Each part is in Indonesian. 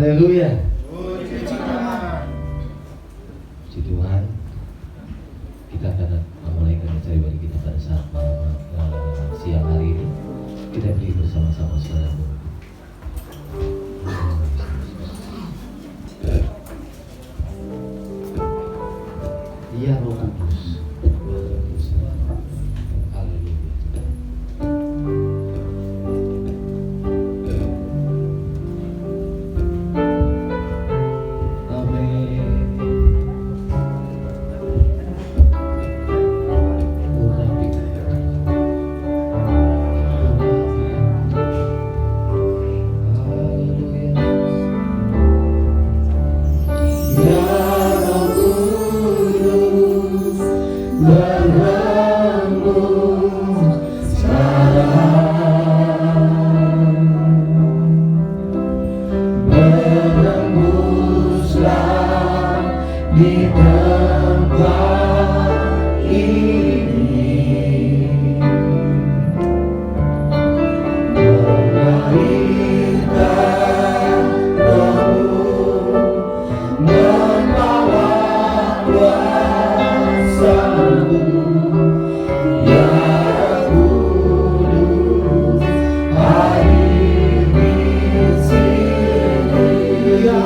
Haleluya. Puji Tuhan. Puji Tuhan. Kita akan memulai mencari bagi kita pada saat siang hari ini. Kita beri bersama-sama saudara. Iya, Roh Kudus. Di tempat ini melahirkan Roh-Mu, membawa kuasa-Mu, ya Kudus hadir di sini. Ya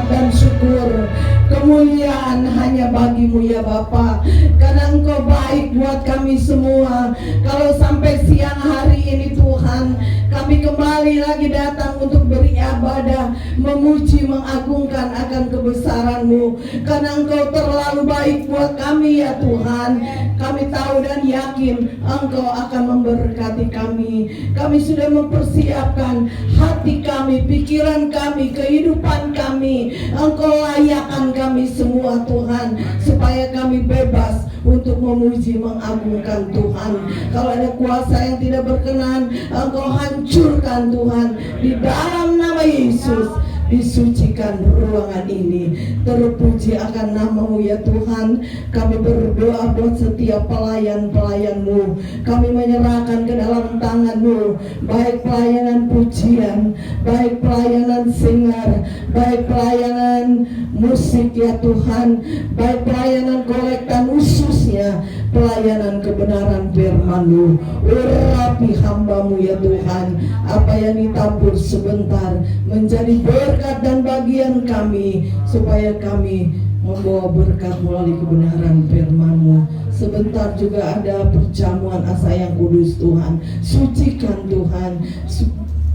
dan syukur. Kemuliaan hanya bagimu ya Bapa, karena Engkau baik buat kami semua. Kalau sampai siang hari ini Tuhan, kami kembali lagi datang untuk beribadah, memuji, mengagungkan akan kebesaran-Mu, karena Engkau terlalu baik buat kami ya Tuhan. Kami tahu dan yakin Engkau akan memberkati kami. Kami sudah mempersiapkan hati kami, pikiran kami, kehidupan kami. Engkau layakkan kami semua Tuhan, supaya kami bebas untuk memuji, mengagungkan Tuhan. Kalau ada kuasa yang tidak berkenan, Engkau hancurkan Tuhan di dalam nama Yesus. Disucikan ruangan ini. Terpuji akan nama-Mu ya Tuhan. Kami berdoa buat setiap pelayan-pelayan-Mu. Kami menyerahkan ke dalam tangan-Mu, baik pelayanan pujian, baik pelayanan singer, baik pelayanan musik ya Tuhan, baik pelayanan kolektan, khususnya pelayanan kebenaran firman-Mu. Urapi hamba-Mu ya Tuhan. Apa yang ditabur sebentar menjadi berkat dan bagian kami, supaya kami membawa berkat melalui kebenaran firman-Mu. Sebentar juga ada perjamuan asa yang kudus Tuhan. Sucikan Tuhan,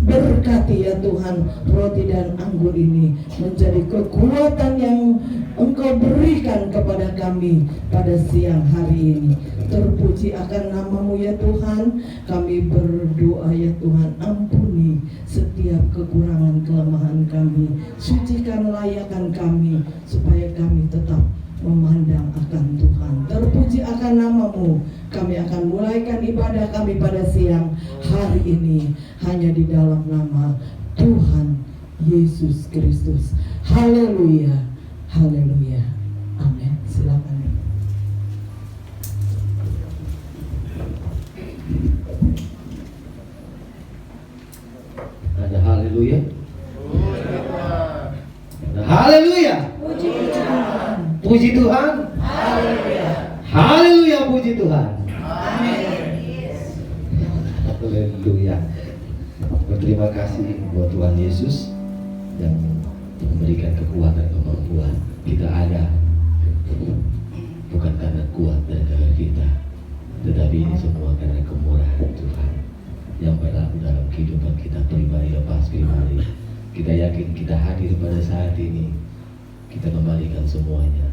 berkati ya Tuhan roti dan anggur ini menjadi kekuatan yang Engkau berikan kepada kami pada siang hari ini. Terpuji akan nama-Mu ya Tuhan. Kami berdoa ya Tuhan, ampuni setiap kekurangan kelemahan kami. Sucikan layakan kami, supaya kami tetap memandang akan Tuhan. Terpuji akan nama-Mu. Kami akan mulaikan ibadah kami pada siang hari ini hanya di dalam nama Tuhan Yesus Kristus. Haleluya, haleluya, amin. Silakan. Ada haleluya. Ada haleluya. Puji Tuhan. Haleluya. Haleluya, puji Tuhan. Amin. Haleluya. Berterima kasih buat Tuhan Yesus yang memberikan kekuatan kemampuan. Kita ada bukan karena kuat dan karena kita, tetapi ini semua karena kemurahan Tuhan yang berlaku dalam kehidupan kita pribadi lepas pribadi. Kita yakin kita hadir pada saat ini, kita kembalikan semuanya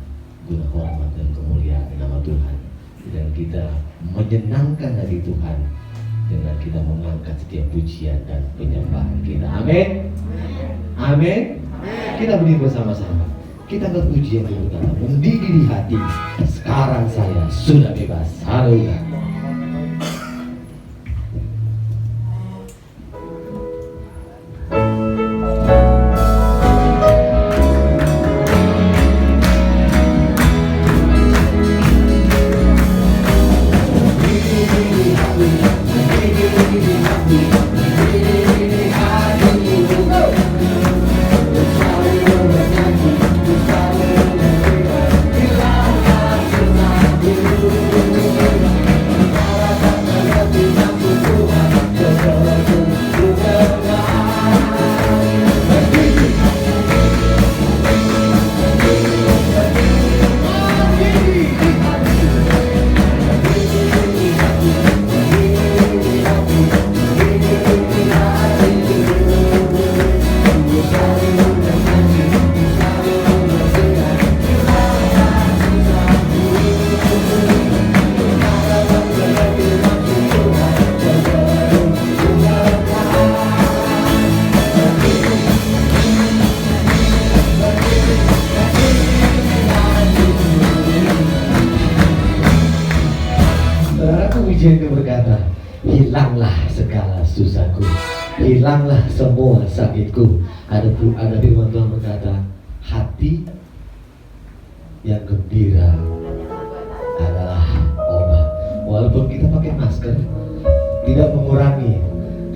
guna hormat dan kemuliaan nama Tuhan, dan kita menyenangkan hati Tuhan dengan kita mengangkat setiap pujian dan penyembahan kita. Amin. Amin. Kita berdiri bersama-sama. Kita berpuji yang pertama, mendidih di hati. Sekarang saya sudah bebas. Haleluya. Pujian itu berkata, hilanglah segala susahku, hilanglah semua sakitku. Ada firman Tuhan berkata, hati yang gembira adalah obat. Walaupun kita pakai masker, tidak mengurangi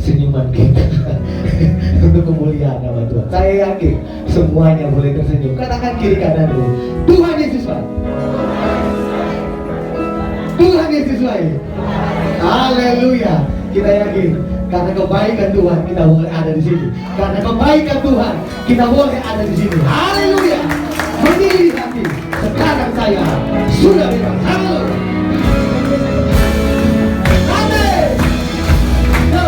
senyuman kita untuk kemuliaan nama Tuhan. Saya yakin semuanya boleh tersenyum. Katakan kiri kanan dulu, Tuhan Yesus baik. Tuhan Yesus baik. Haleluya. Kita yakin Karena kebaikan Tuhan kita boleh ada di sini. Karena kebaikan Tuhan kita boleh ada di sini. Haleluya. Memilih hati. Sekarang saya sudah bebas. Haleluya. Amin. Go.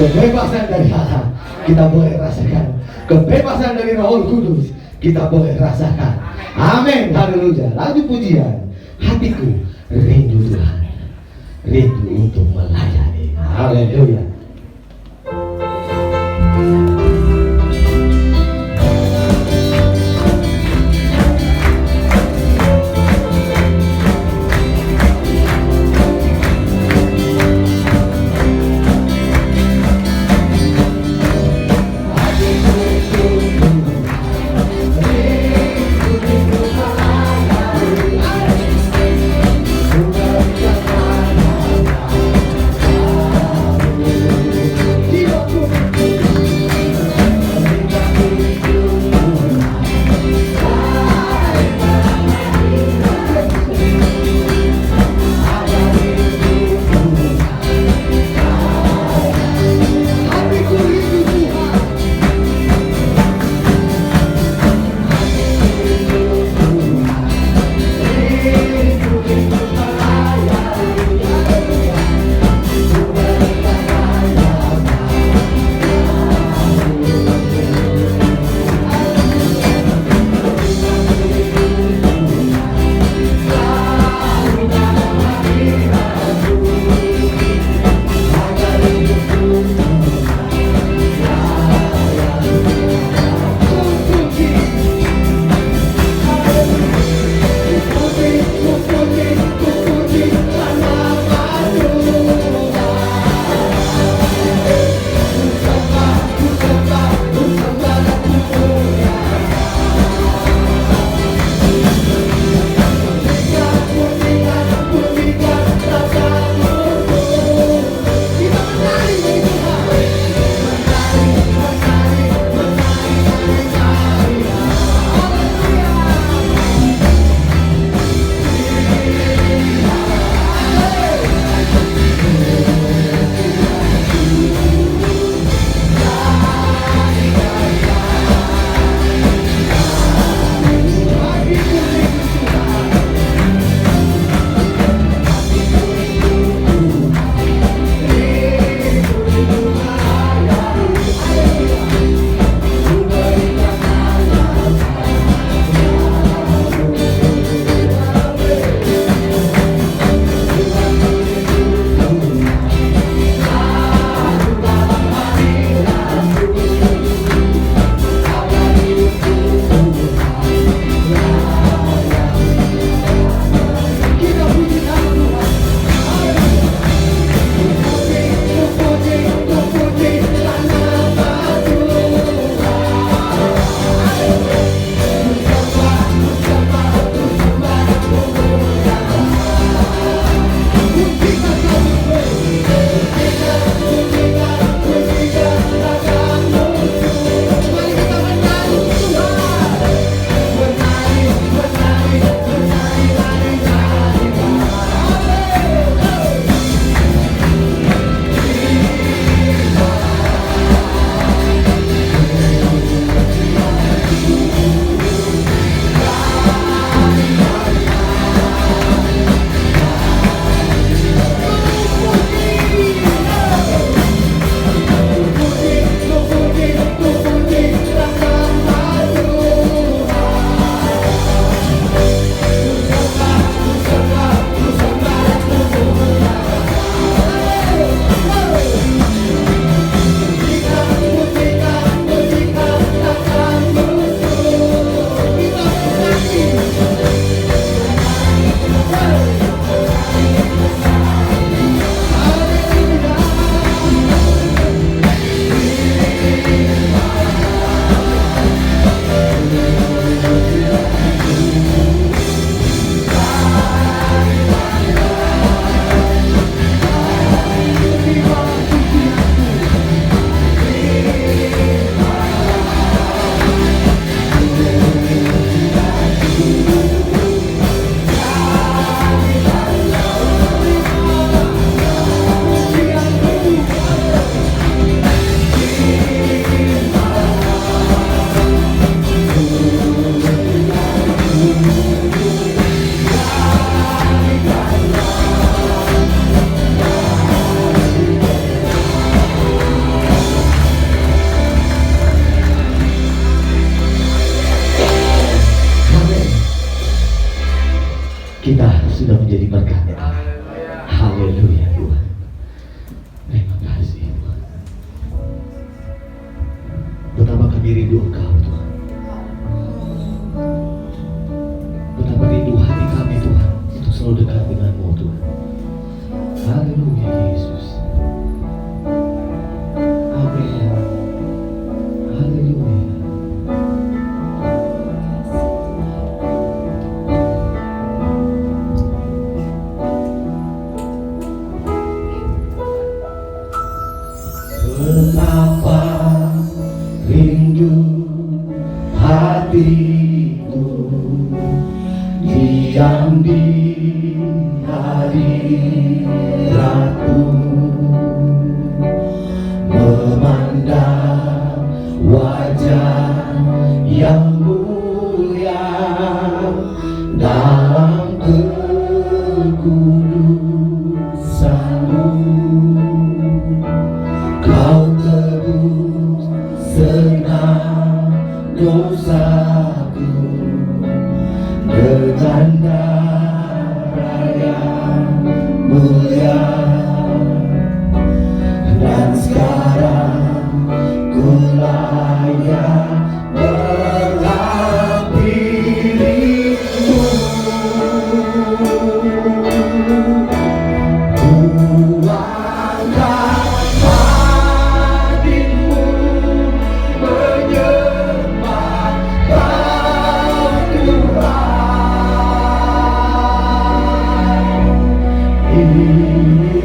Kebebasan dari Allah kita boleh rasakan. Kebebasan dari Roh Kudus kita boleh rasakan. Amin. Haleluya. Lagu pujian, hatiku rindu Tuhan, rindu untuk melayani. Haleluya. Kita sudah menjadi berkat Allah. Haleluya Tuhan. Terima kasih Tuhan. Betapa kami rindu Engkau Tuhan. Betapa rindu hati kami Tuhan untuk selalu dekat dengan-Mu Tuhan. Haleluya Yesus. Amin. Haleluya. Betapa rindu hatiku diam di hadirat-Mu, memandang wajah yang mulia dalam kekudusan-Mu. Kau tebus segenap dosaku dengan darah yang mulia, dan sekarang ku layak menghampirimu. Ku angkat hadimu, menyembah Kau Tuhan. Ini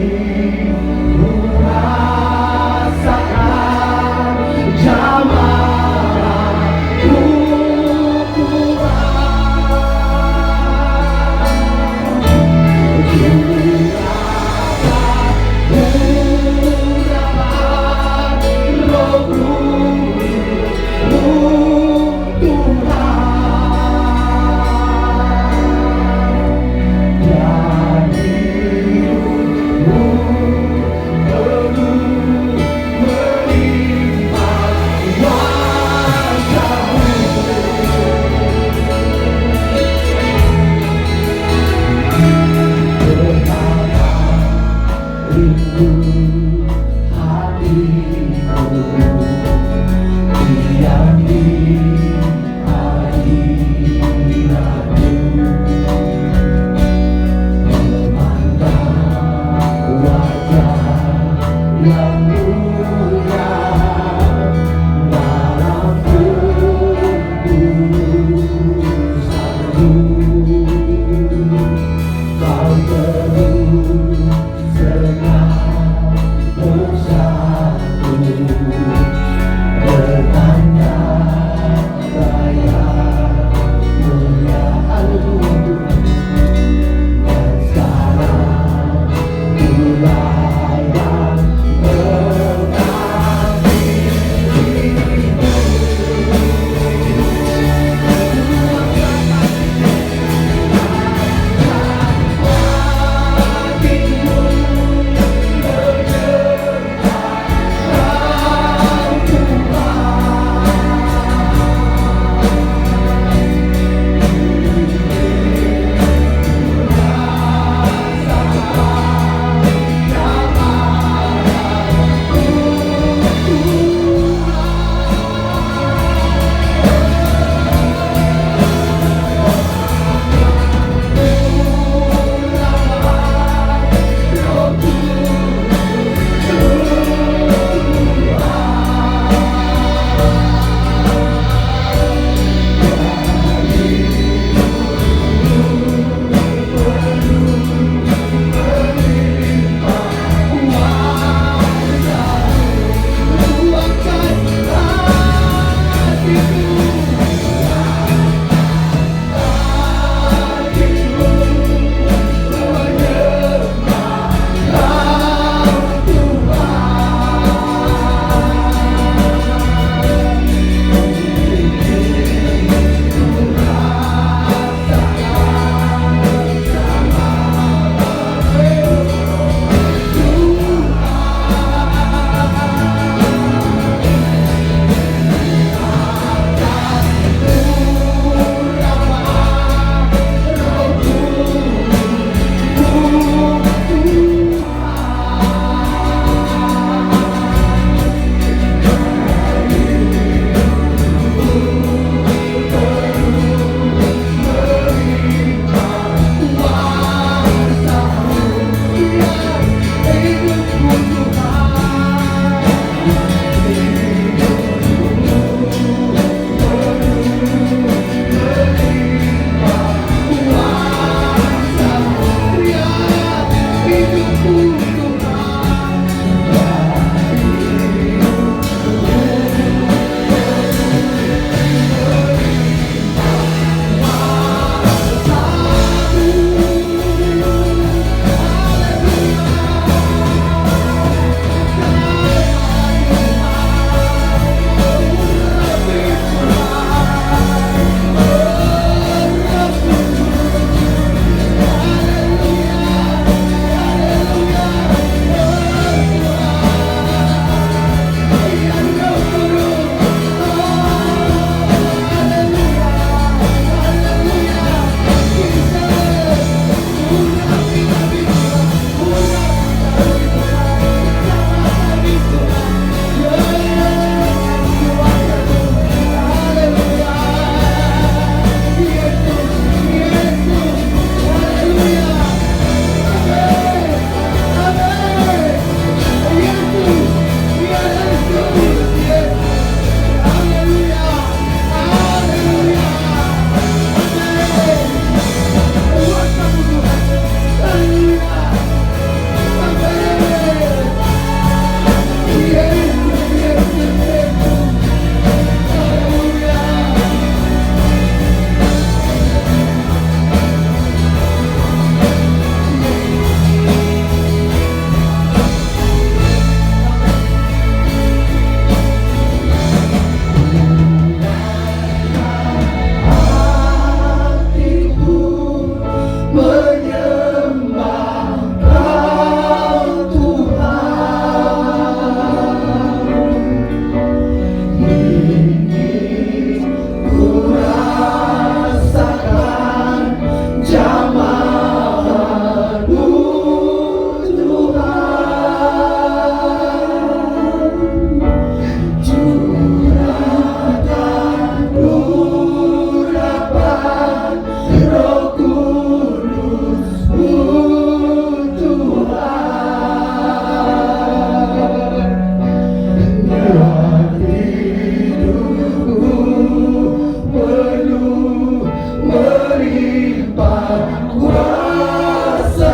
melimpah kuasa-Mu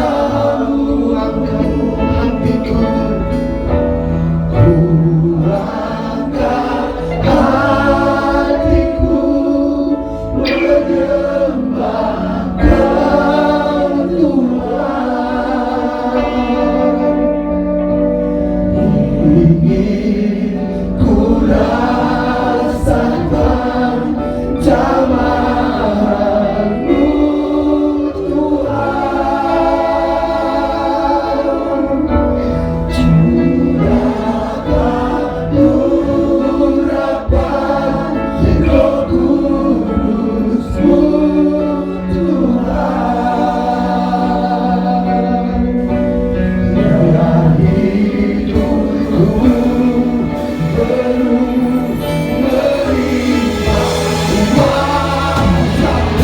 angkat hatiku, ku angkat hatiku menyembah Kau Tuhan. Ingin ku rasakan jamaah-Mu Tuhan. Curahkan urapan Roh Kudus-Mu Tuhan. Biarlah hidupku penuh melimpah kuasa-Mu.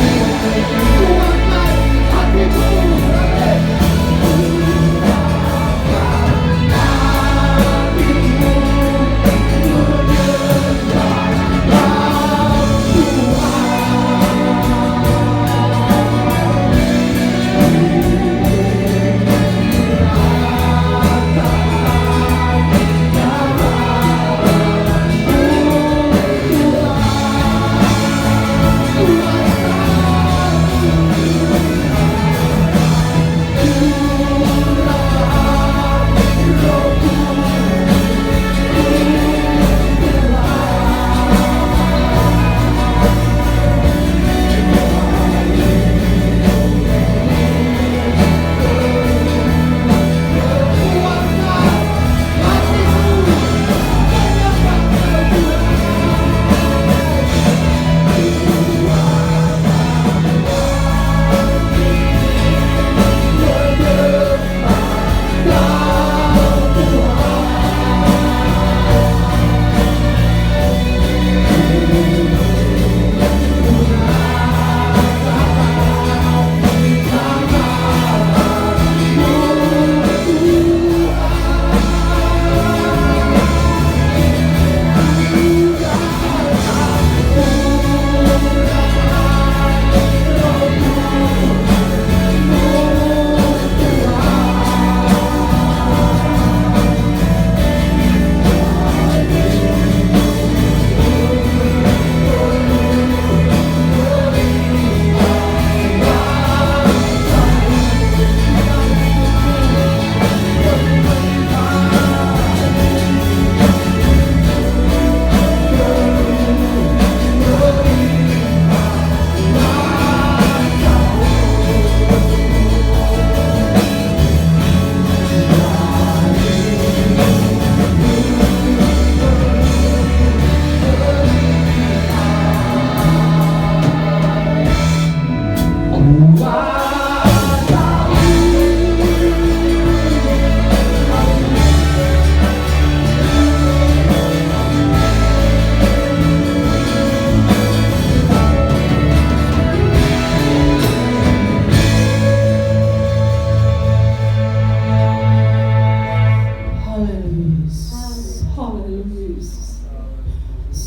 Kuatkan hatiku,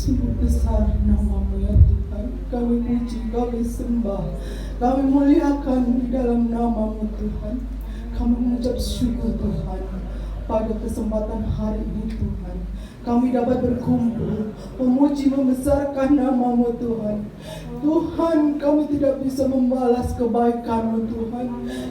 Sungguh besar nama-Mu ya Tuhan. Kami puji, kami sembah, kami muliakan di dalam nama-Mu Tuhan. Kami mengucap syukur Tuhan pada kesempatan hari ini Tuhan. Kami dapat berkumpul, memuji, membesarkan nama-Mu Tuhan. Tuhan, kami tidak bisa membalas kebaikan-Mu Tuhan.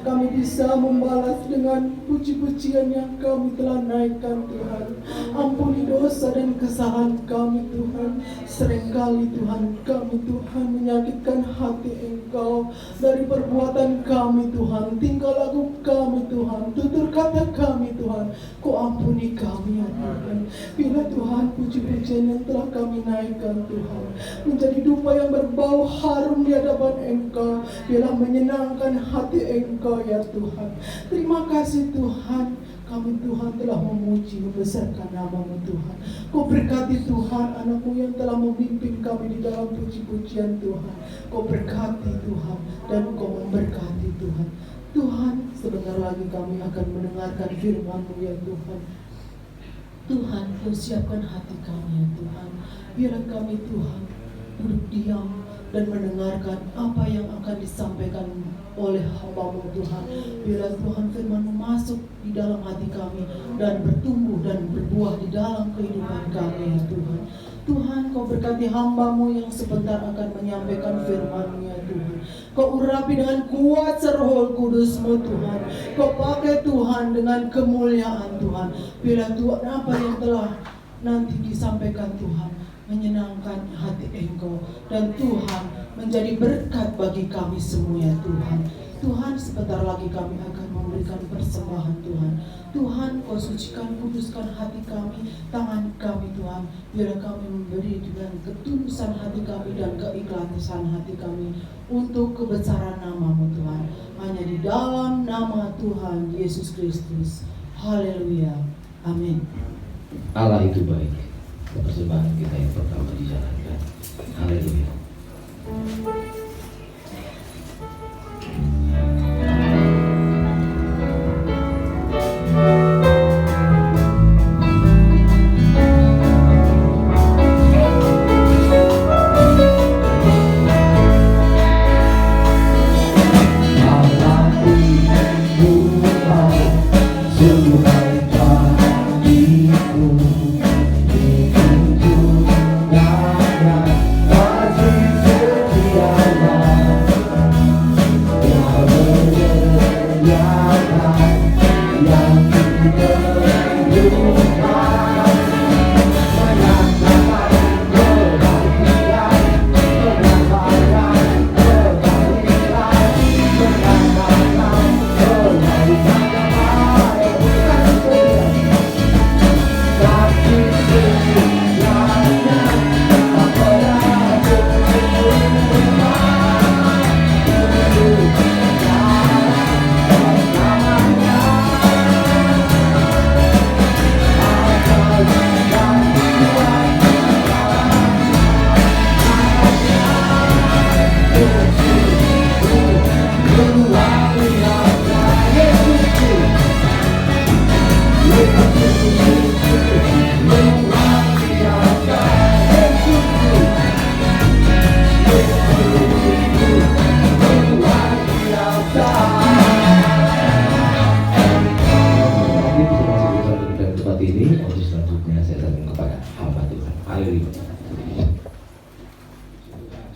Kami bisa membalas dengan puji-pujian yang kami telah naikkan Tuhan. Ampuni dosa dan kesalahan kami Tuhan. Seringkali Tuhan, kami Tuhan menyakitkan hati Engkau dari perbuatan kami Tuhan, tingkah laku kami Tuhan, tutur kata kami Tuhan. Kau ampuni kami ya Tuhan. Bila Tuhan, puji-pujian yang telah kami naikkan Tuhan menjadi dupa yang berbau harum di hadapan Engkau, biarlah menyenangkan hati Engkau ya Tuhan. Terima kasih Tuhan, kami Tuhan telah memuji, membesarkan nama-Mu Tuhan. Kau berkati Tuhan anak-Mu yang telah memimpin kami di dalam puji-pujian Tuhan. Kau berkati Tuhan dan Kau memberkati Tuhan. Tuhan, sebentar lagi kami akan mendengarkan firman-Mu ya Tuhan. Tuhan, Kau siapkan hati kami ya Tuhan. Biarlah kami Tuhan duduk diam dan mendengarkan apa yang akan disampaikan oleh hamba-Mu Tuhan. Bila Tuhan firman-Mu masuk di dalam hati kami dan bertumbuh dan berbuah di dalam kehidupan kami ya Tuhan. Tuhan, Kau berkati hamba-Mu yang sebentar akan menyampaikan firman-Mu ya Tuhan. Kau urapi dengan kuat Roh Kudus-Mu Tuhan. Kau pakai Tuhan dengan kemuliaan Tuhan. Bila Tuhan apa yang telah nanti disampaikan Tuhan menyenangkan hati Engkau, dan Tuhan menjadi berkat bagi kami semua ya Tuhan. Tuhan, sebentar lagi kami akan memberikan persembahan Tuhan. Tuhan, Kau sucikan, kuduskan hati kami, tangan kami Tuhan. Biar kami memberi dengan ketulusan hati kami dan keikhlasan hati kami untuk kebesaran nama-Mu Tuhan. Hanya di dalam nama Tuhan Yesus Kristus. Haleluya. Amin. Allah itu baik. Persembahan kita yang pertama dijalankan. Haleluya.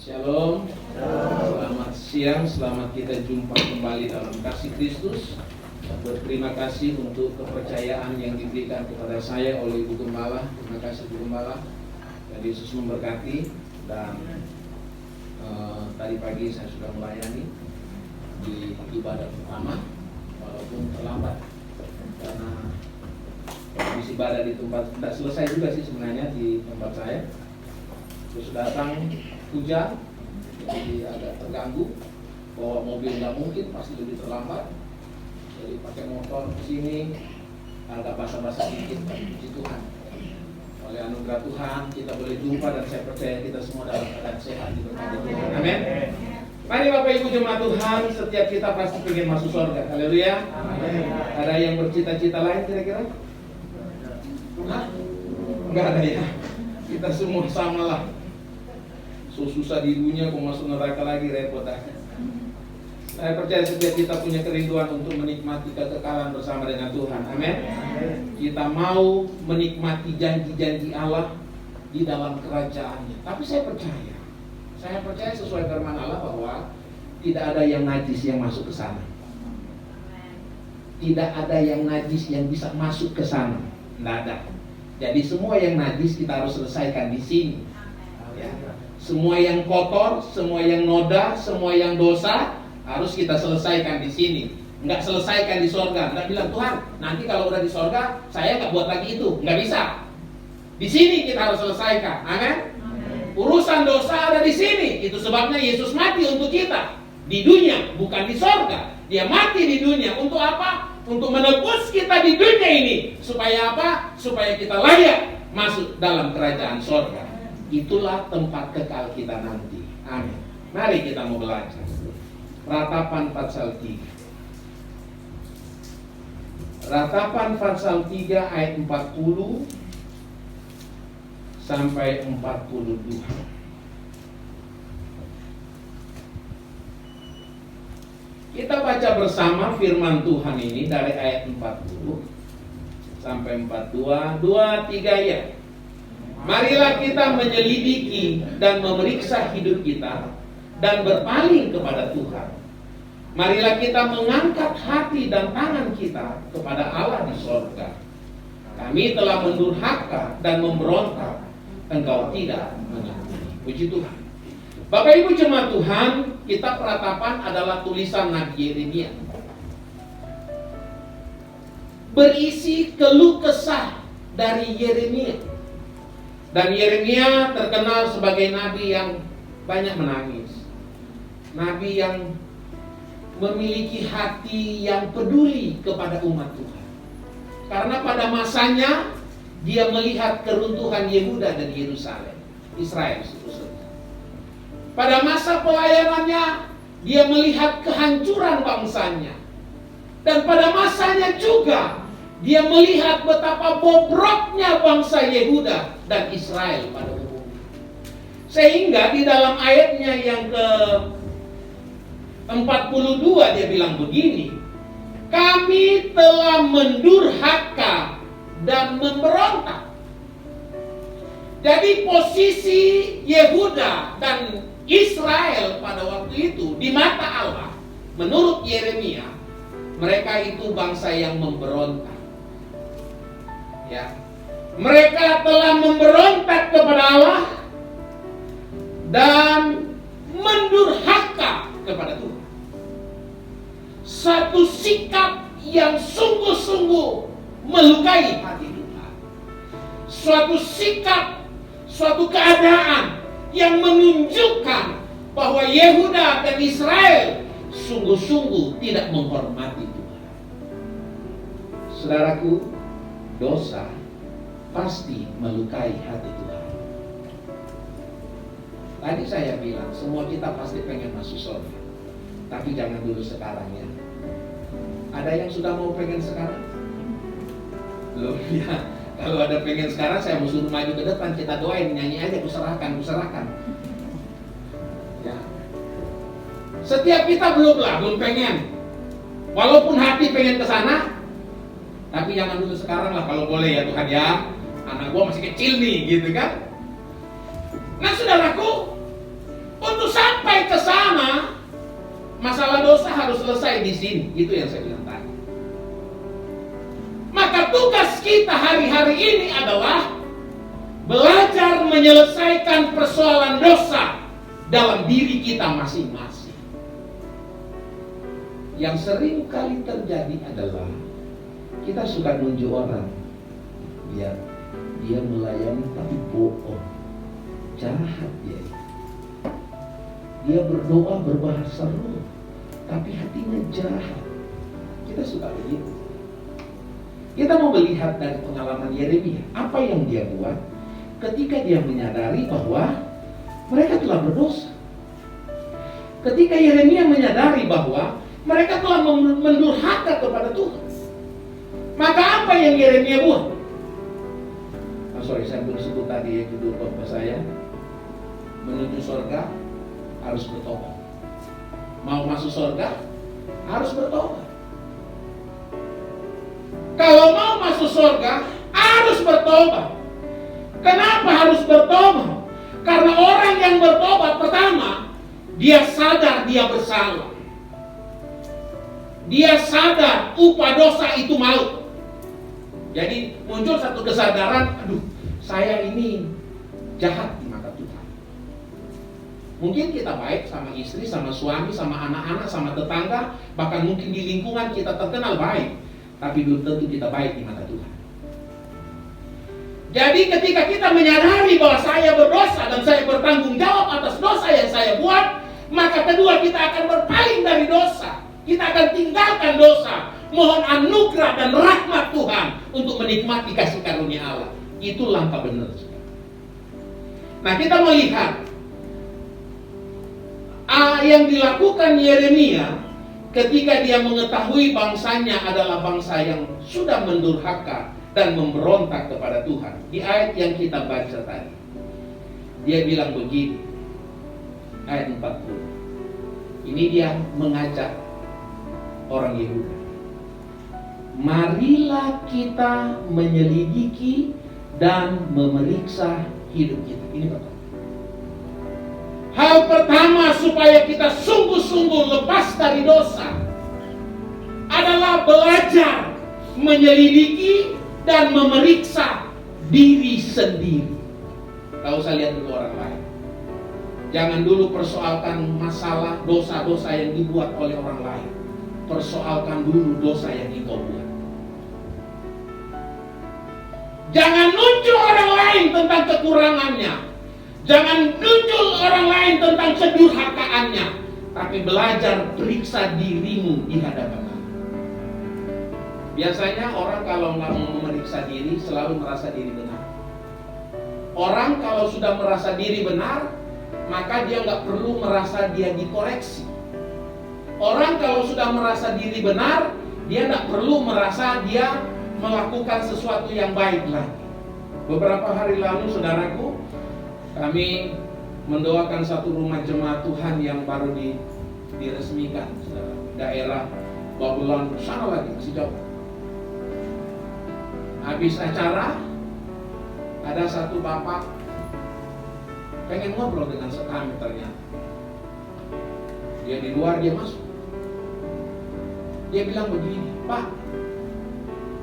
Shalom. Selamat siang, selamat kita jumpa kembali dalam kasih Kristus. Berterima kasih untuk kepercayaan yang diberikan kepada saya oleh Ibu Gembala. Terima kasih Ibu Gembala. Dan Yesus memberkati. Dan tadi pagi saya sudah melayani di ibadah pertama, walaupun terlambat karena habis ibadah di tempat tidak selesai juga sih sebenarnya di tempat saya. Terus datang hujan, jadi agak terganggu. Bawa mobil nggak mungkin, pasti lebih terlambat. Jadi pakai motor ke sini, agak basah-basah dikit. Puji Tuhan. Oleh anugerah Tuhan kita boleh jumpa, dan saya percaya kita semua dalam keadaan sehat diberkati Tuhan. Amin. Mari Bapak Ibu jemaat Tuhan, setiap kita pasti ingin masuk surga. Haleluya. Ada yang bercita-cita lain kira-kira? Enggak ada ya. Kita semua samalah. So susah di dunia, kok masuk neraka lagi, repot dah. Saya percaya setiap kita punya kerinduan untuk menikmati kekekalan bersama dengan Tuhan. Amin. Kita mau menikmati janji-janji Allah di dalam kerajaannya. Tapi saya percaya sesuai firman Allah bahwa tidak ada yang najis yang masuk ke sana. Tidak ada yang najis yang bisa masuk ke sana. Tidak ada. Jadi semua yang najis kita harus selesaikan di sini. Ya. Semua yang kotor, semua yang noda, semua yang dosa harus kita selesaikan di sini. Enggak selesaikan di sorga. Enggak bilang Tuhan, nanti kalau udah di sorga saya enggak buat lagi itu. Enggak bisa. Di sini kita harus selesaikan. Amin. Urusan dosa ada di sini. Itu sebabnya Yesus mati untuk kita di dunia, bukan di sorga. Dia mati di dunia untuk apa? Untuk menebus kita di dunia ini. Supaya apa? Supaya kita layak masuk dalam kerajaan sorga. Itulah tempat kekal kita nanti. Amin. Mari kita mau belajar. Ratapan pasal 3. Ratapan pasal 3 ayat 40 sampai 42. Kita baca bersama firman Tuhan ini dari ayat 40 sampai 42, 2-3 ya. Marilah kita menyelidiki dan memeriksa hidup kita dan berpaling kepada Tuhan. Marilah kita mengangkat hati dan tangan kita kepada Allah di sorga. Kami telah mendurhaka dan memberontak, Engkau tidak mengampuni. Puji Tuhan. Bapak Ibu jemaat Tuhan, kitab Peratapan adalah tulisan Nabi Yeremia. Berisi keluh kesah dari Yeremia. Dan Yeremia terkenal sebagai nabi yang banyak menangis. Nabi yang memiliki hati yang peduli kepada umat Tuhan. Karena pada masanya dia melihat keruntuhan Yehuda dan Yerusalem, Israel. Pada masa pelayanannya dia melihat kehancuran bangsanya. Dan pada masanya juga dia melihat betapa bobroknya bangsa Yehuda dan Israel pada umumnya. Sehingga di dalam ayatnya yang ke 42 dia bilang begini, kami telah mendurhaka dan memberontak. Jadi posisi Yehuda dan Israel pada waktu itu di mata Allah, menurut Yeremia, mereka itu bangsa yang memberontak. Ya, mereka telah memberontak kepada Allah dan mendurhaka kepada Tuhan. Satu sikap yang sungguh-sungguh melukai hati Tuhan. Suatu sikap, suatu keadaan yang menunjukkan bahwa Yehuda dan Israel sungguh-sungguh tidak menghormati Tuhan. Saudaraku, dosa pasti melukai hati Tuhan. Tadi saya bilang, semua kita pasti pengen masuk surga. Tapi jangan dulu sekarang ya. Ada yang sudah mau pengen sekarang? Belum ya. Kalau ada pengen sekarang, saya mau suruh maju ke depan, kita doain, nyanyi aja, kuserahkan. Ya. Setiap kita belum pengen. Walaupun hati pengen ke sana, tapi jangan dulu sekarang lah kalau boleh ya Tuhan ya. Anak gua masih kecil nih, gitu kan? Nah saudaraku, untuk sampai ke sana, masalah dosa harus selesai di sini. Itu yang saya bilang tadi. Maka tugas kita hari-hari ini adalah belajar menyelesaikan persoalan dosa dalam diri kita masing-masing. Yang sering kali terjadi adalah kita suka nunjuk orang, biar dia melayani tapi bohong, jahat dia. Dia berdoa berbahasa roh, tapi hatinya jahat. Kita suka begitu. Kita mau melihat dari pengalaman Yeremia, apa yang dia buat ketika dia menyadari bahwa mereka telah berdosa. Ketika Yeremia menyadari bahwa mereka telah mendurhaka kepada Tuhan, maka apa yang Yeremia buat? Saya belum sebut tadi ya judul khotbah saya, menuju surga harus bertobat. Mau masuk surga harus bertobat. Kalau mau masuk surga harus bertobat. Kenapa harus bertobat? Karena orang yang bertobat, pertama, dia sadar dia bersalah. Dia sadar upah dosa itu maut. Jadi muncul satu kesadaran, aduh, saya ini jahat di mata Tuhan. Mungkin kita baik sama istri, sama suami, sama anak-anak, sama tetangga, bahkan mungkin di lingkungan kita terkenal baik, tapi belum tentu kita baik di mata Tuhan. Jadi ketika kita menyadari bahwa saya berdosa dan saya bertanggung jawab atas dosa yang saya buat, maka kedua kita akan berpaling dari dosa. Kita akan tinggalkan dosa. Mohon anugerah dan rahmat Tuhan untuk menikmati kasih karunia Allah. Itu langkah benar. Nah, kita melihat yang dilakukan Yeremia ketika dia mengetahui bangsanya adalah bangsa yang sudah mendurhaka dan memberontak kepada Tuhan. Di ayat yang kita baca tadi, dia bilang begini, ayat 40. Ini dia mengajak orang Yahudi. Marilah kita menyelidiki dan memeriksa hidup kita. Ini pertama. Hal pertama supaya kita sungguh-sungguh lepas dari dosa adalah belajar menyelidiki dan memeriksa diri sendiri. Gak usah lihat dulu orang lain. Jangan dulu persoalkan masalah dosa-dosa yang dibuat oleh orang lain. Persoalkan dulu dosa yang engkau buat. Jangan nunjuk orang lain tentang kekurangannya. Jangan nunjuk orang lain tentang kedurhakaannya. Tapi belajar periksa dirimu di hadapan Allah. Biasanya orang kalau nggak mau memeriksa diri selalu merasa diri benar. Orang kalau sudah merasa diri benar, maka dia nggak perlu merasa dia dikoreksi. Orang kalau sudah merasa diri benar, dia nggak perlu merasa dia melakukan sesuatu yang baik lagi. Beberapa hari lalu, saudaraku, kami mendoakan satu rumah jemaat Tuhan yang baru diresmikan, daerah Babylon, sana lagi, masih jauh. Habis acara, ada satu bapak pengen ngobrol dengan kami ternyata. Dia di luar, dia masuk. Dia bilang begini, Pak,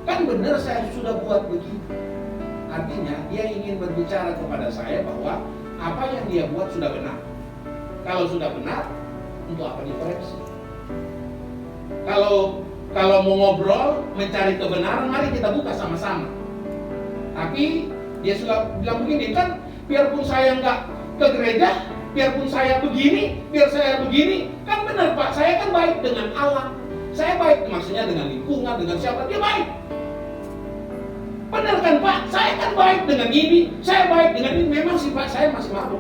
kan benar saya sudah buat begini. Artinya dia ingin berbicara kepada saya bahwa apa yang dia buat sudah benar. Kalau sudah benar, untuk apa dikoreksi? Kalau mau ngobrol, mencari kebenaran, mari kita buka sama-sama. Tapi dia sudah bilang begini, kan biarpun saya nggak ke gereja, biarpun saya begini, biar saya begini, kan benar Pak, saya kan baik dengan Allah. Saya baik maksudnya dengan lingkungan, dengan siapa, dia baik. Benar kan Pak, saya kan baik dengan ini, saya baik dengan ini. Memang sih Pak, saya masih mabuk,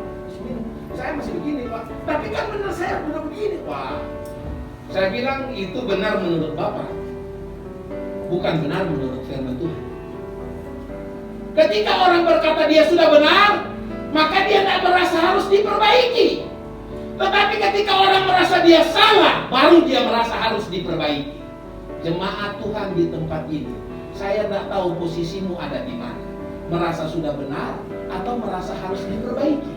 saya masih begini Pak. Tapi kan benar saya benar begini. Wah, saya bilang itu benar menurut Bapak, bukan benar menurut firman Tuhan. Ketika orang berkata dia sudah benar, maka dia tidak merasa harus diperbaiki. Tetapi ketika orang merasa dia salah, baru dia merasa harus diperbaiki. Jemaat Tuhan di tempat ini, saya tidak tahu posisimu ada di mana. Merasa sudah benar atau merasa harus diperbaiki.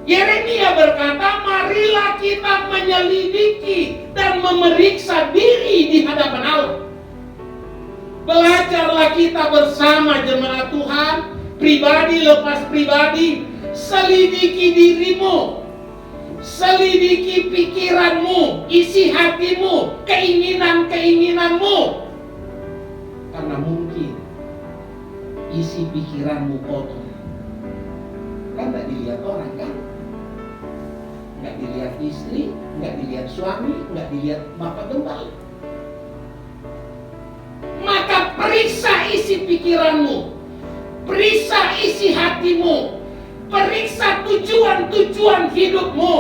Yeremia berkata, marilah kita menyelidiki dan memeriksa diri di hadapan Allah. Belajarlah kita bersama jemaat Tuhan, pribadi lepas pribadi. Selidiki dirimu, selidiki pikiranmu, isi hatimu, keinginan-keinginanmu. Karena mungkin isi pikiranmu kotor. Kan tak dilihat orang kan? Nggak dilihat istri, nggak dilihat suami, nggak dilihat bapak gembala. Maka periksa isi pikiranmu, periksa isi hatimu, periksa tujuan-tujuan hidupmu.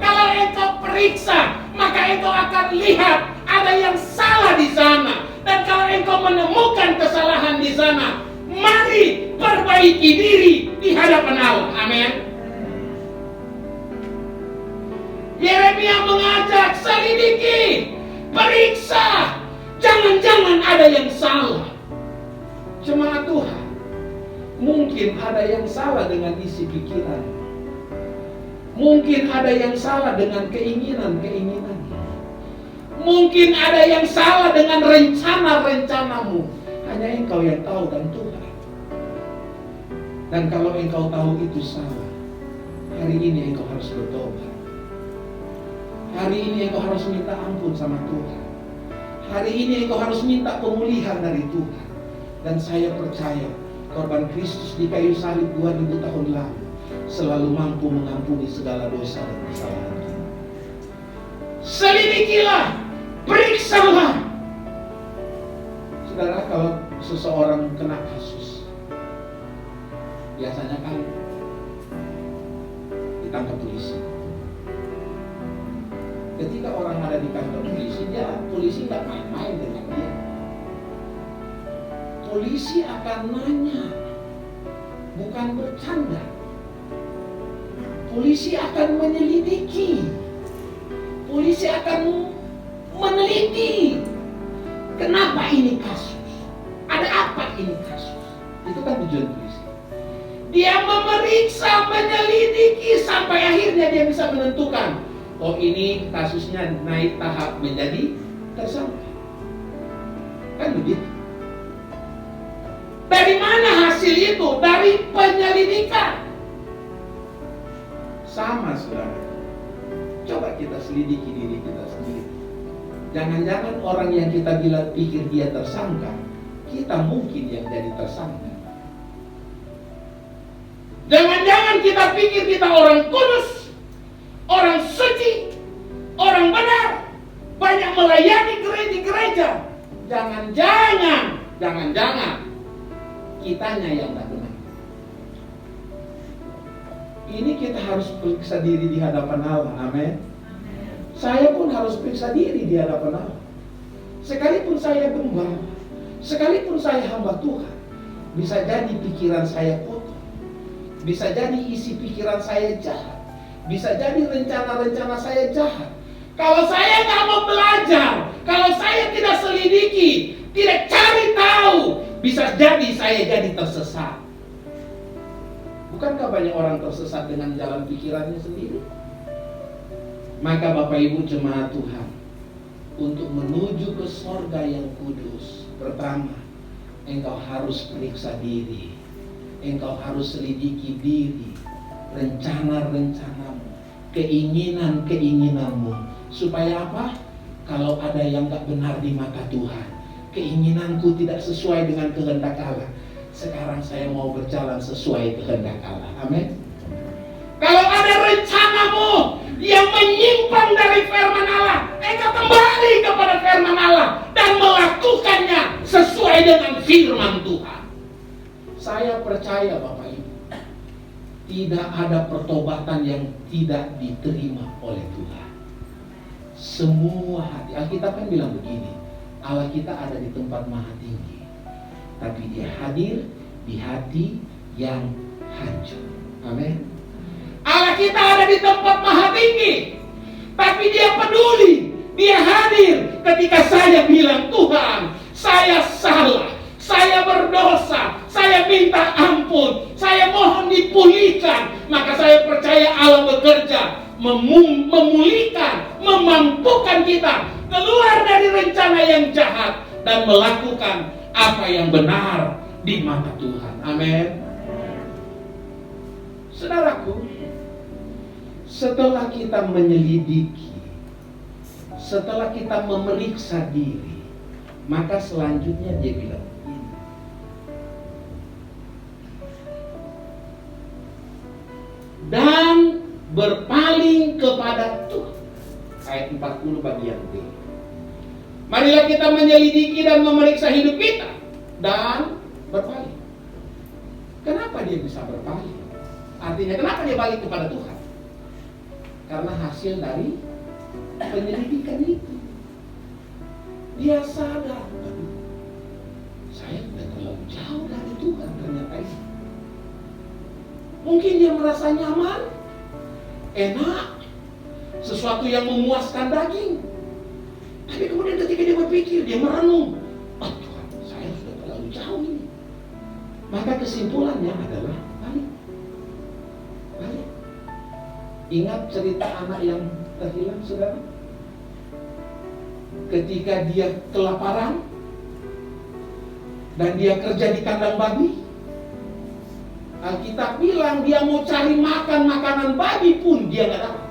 Kalau engkau periksa, maka engkau akan lihat ada yang salah di sana. Dan kalau engkau menemukan kesalahan di sana, mari perbaiki diri di hadapan Allah. Amin. Yeremia mengajak, selidiki, periksa, jangan-jangan ada yang salah. Jemaat Tuhan, mungkin ada yang salah dengan isi pikiran. Mungkin ada yang salah dengan keinginan-keinginan. Mungkin ada yang salah dengan rencana-rencanamu. Hanya engkau yang tahu dan Tuhan. Dan kalau engkau tahu itu salah, hari ini engkau harus bertobat. Hari ini engkau harus minta ampun sama Tuhan. Hari ini engkau harus minta pemulihan dari Tuhan. Dan saya percaya korban Kristus di kayu salib 2000 tahun lalu selalu mampu mengampuni segala dosa dan kesalahan kita. Selidikilah, periksalah. Saudara, kalau seseorang kena kasus, biasanya kan ditangkap polisi. Ketika orang ada di kantor polisi nggak main-main dengan dia. Polisi akan nanya, bukan bercanda. Polisi akan menyelidiki. Polisi polisi akan meneliti. Kenapa ini kasus? Ada apa ini kasus? Itu kan tujuan polisi. Dia memeriksa, menyelidiki sampai akhirnya dia bisa menentukan, oh ini kasusnya naik tahap menjadi tersangka. Kan begitu. Dari mana hasil itu? Dari penyelidikan. Sama saudara. Coba kita selidiki diri kita sendiri. Jangan-jangan orang yang kita pikir dia tersangka, kita mungkin yang jadi tersangka. Jangan-jangan kita pikir kita orang kudus, orang suci, orang benar, banyak melayani gereja. Jangan-jangan kitanya yang tak benar. Ini kita harus periksa diri di hadapan Allah. Amin. Saya pun harus periksa diri di hadapan Allah. Sekalipun saya gembala, sekalipun saya hamba Tuhan, bisa jadi pikiran saya kotor. Bisa jadi isi pikiran saya jahat. Bisa jadi rencana-rencana saya jahat. Kalau saya nggak mau belajar, kalau saya tidak selidiki, tidak cari tahu, bisa jadi saya jadi tersesat. Bukankah banyak orang tersesat dengan jalan pikirannya sendiri? Maka Bapak Ibu jemaat Tuhan, untuk menuju ke sorga yang kudus, pertama, engkau harus periksa diri. Engkau harus selidiki diri, rencana-rencanamu, keinginan-keinginanmu. Supaya apa? Kalau ada yang gak benar di mata Tuhan, keinginanku tidak sesuai dengan kehendak Allah, sekarang saya mau berjalan sesuai kehendak Allah. Amin. Kalau ada rencanamu yang menyimpang dari firman Allah, engkau kembali kepada firman Allah dan melakukannya sesuai dengan firman Tuhan. Saya percaya Bapak Ibu, tidak ada pertobatan yang tidak diterima oleh Tuhan. Semua hati, Alkitab kan bilang begini, Allah kita ada di tempat maha tinggi, tapi dia hadir di hati yang hancur. Amin. Allah kita ada di tempat maha tinggi, tapi dia peduli, dia hadir ketika saya bilang, Tuhan, saya salah, saya berdosa, saya minta ampun, saya mohon dipulihkan. Maka saya percaya Allah bekerja memulihkan, memampukan kita keluar dari rencana yang jahat dan melakukan apa yang benar di mata Tuhan. Amin. Saudaraku, setelah kita menyelidiki, setelah kita memeriksa diri, maka selanjutnya dia bilang, dan berpaling kepada Tuhan. Ayat 40 bagian B. Marilah kita menyelidiki dan memeriksa hidup kita dan berpaling. Kenapa dia bisa berpaling? Artinya kenapa dia balik kepada Tuhan? Karena hasil dari penyelidikan itu. Dia sadar, saya sudah terlalu jauh dari Tuhan ternyata ini. Mungkin dia merasa nyaman, enak, sesuatu yang memuaskan daging. Tapi kemudian ketika dia berpikir, dia merenung, oh Tuhan, saya sudah terlalu jauh ini. Maka kesimpulannya adalah balik. Ingat cerita anak yang terhilang, saudara? Ketika dia kelaparan dan dia kerja di kandang babi, Alkitab bilang dia mau cari makan makanan babi pun dia nggak dapat.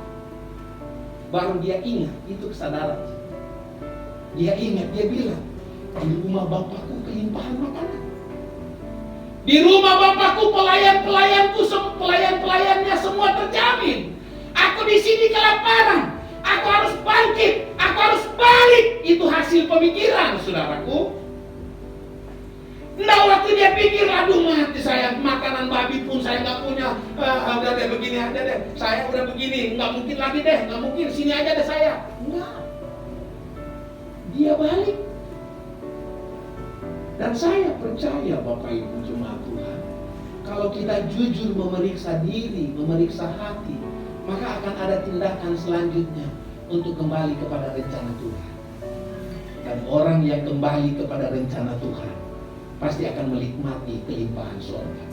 Baru dia ingat, itu kesadaran. Dia ingat, dia bilang, di rumah bapakku kelimpahan makanan. Di rumah bapakku pelayan-pelayannya semua terjamin. Aku di sini kelaparan. Aku harus bangkit. Aku harus balik. Itu hasil pemikiran, saudaraku. Nah, waktu dia pikir, aduh mati saya, makanan babi pun saya nggak punya, udah deh begini aja deh, saya udah begini, nggak mungkin lagi deh, nggak mungkin, sini aja deh saya. Enggak. Dia balik. Dan saya percaya Bapak Ibu jemaat Tuhan, kalau kita jujur memeriksa diri, memeriksa hati, maka akan ada tindakan selanjutnya. untuk kembali kepada rencana Tuhan. Dan orang yang kembali kepada rencana Tuhan pasti akan menikmati kelimpahan surga.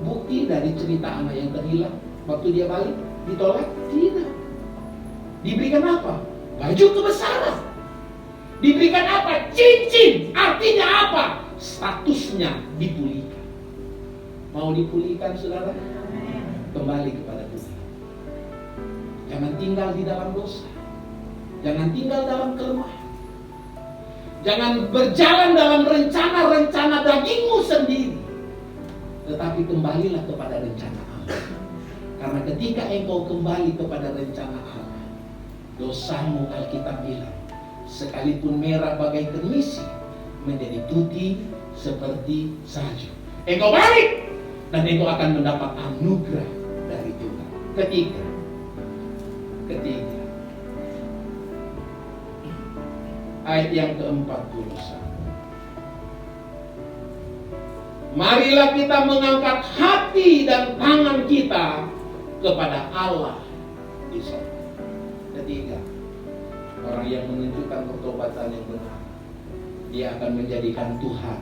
Bukti dari cerita anak yang terhilang, waktu dia balik ditolak? Tidak. Diberikan apa? Baju kebesaran. Diberikan apa? Cincin. Artinya apa? Statusnya dipulihkan. Mau dipulihkan, saudara? Kembali kepada Tuhan. Jangan tinggal di dalam dosa. Jangan tinggal dalam kelemahan. Jangan berjalan dalam rencana-rencana dagingmu sendiri. Tetapi kembalilah kepada rencana Allah. Karena ketika engkau kembali kepada rencana Allah, dosamu, Alkitab bilang, sekalipun merah bagai kemisi, menjadi putih seperti salju. Engkau balik, dan engkau akan mendapat anugerah dari Tuhan. Ketiga, ayat yang ke-41. Marilah kita mengangkat hati dan tangan kita kepada Allah di sorga. Ketiga, orang yang menunjukkan pertobatan yang benar, dia akan menjadikan Tuhan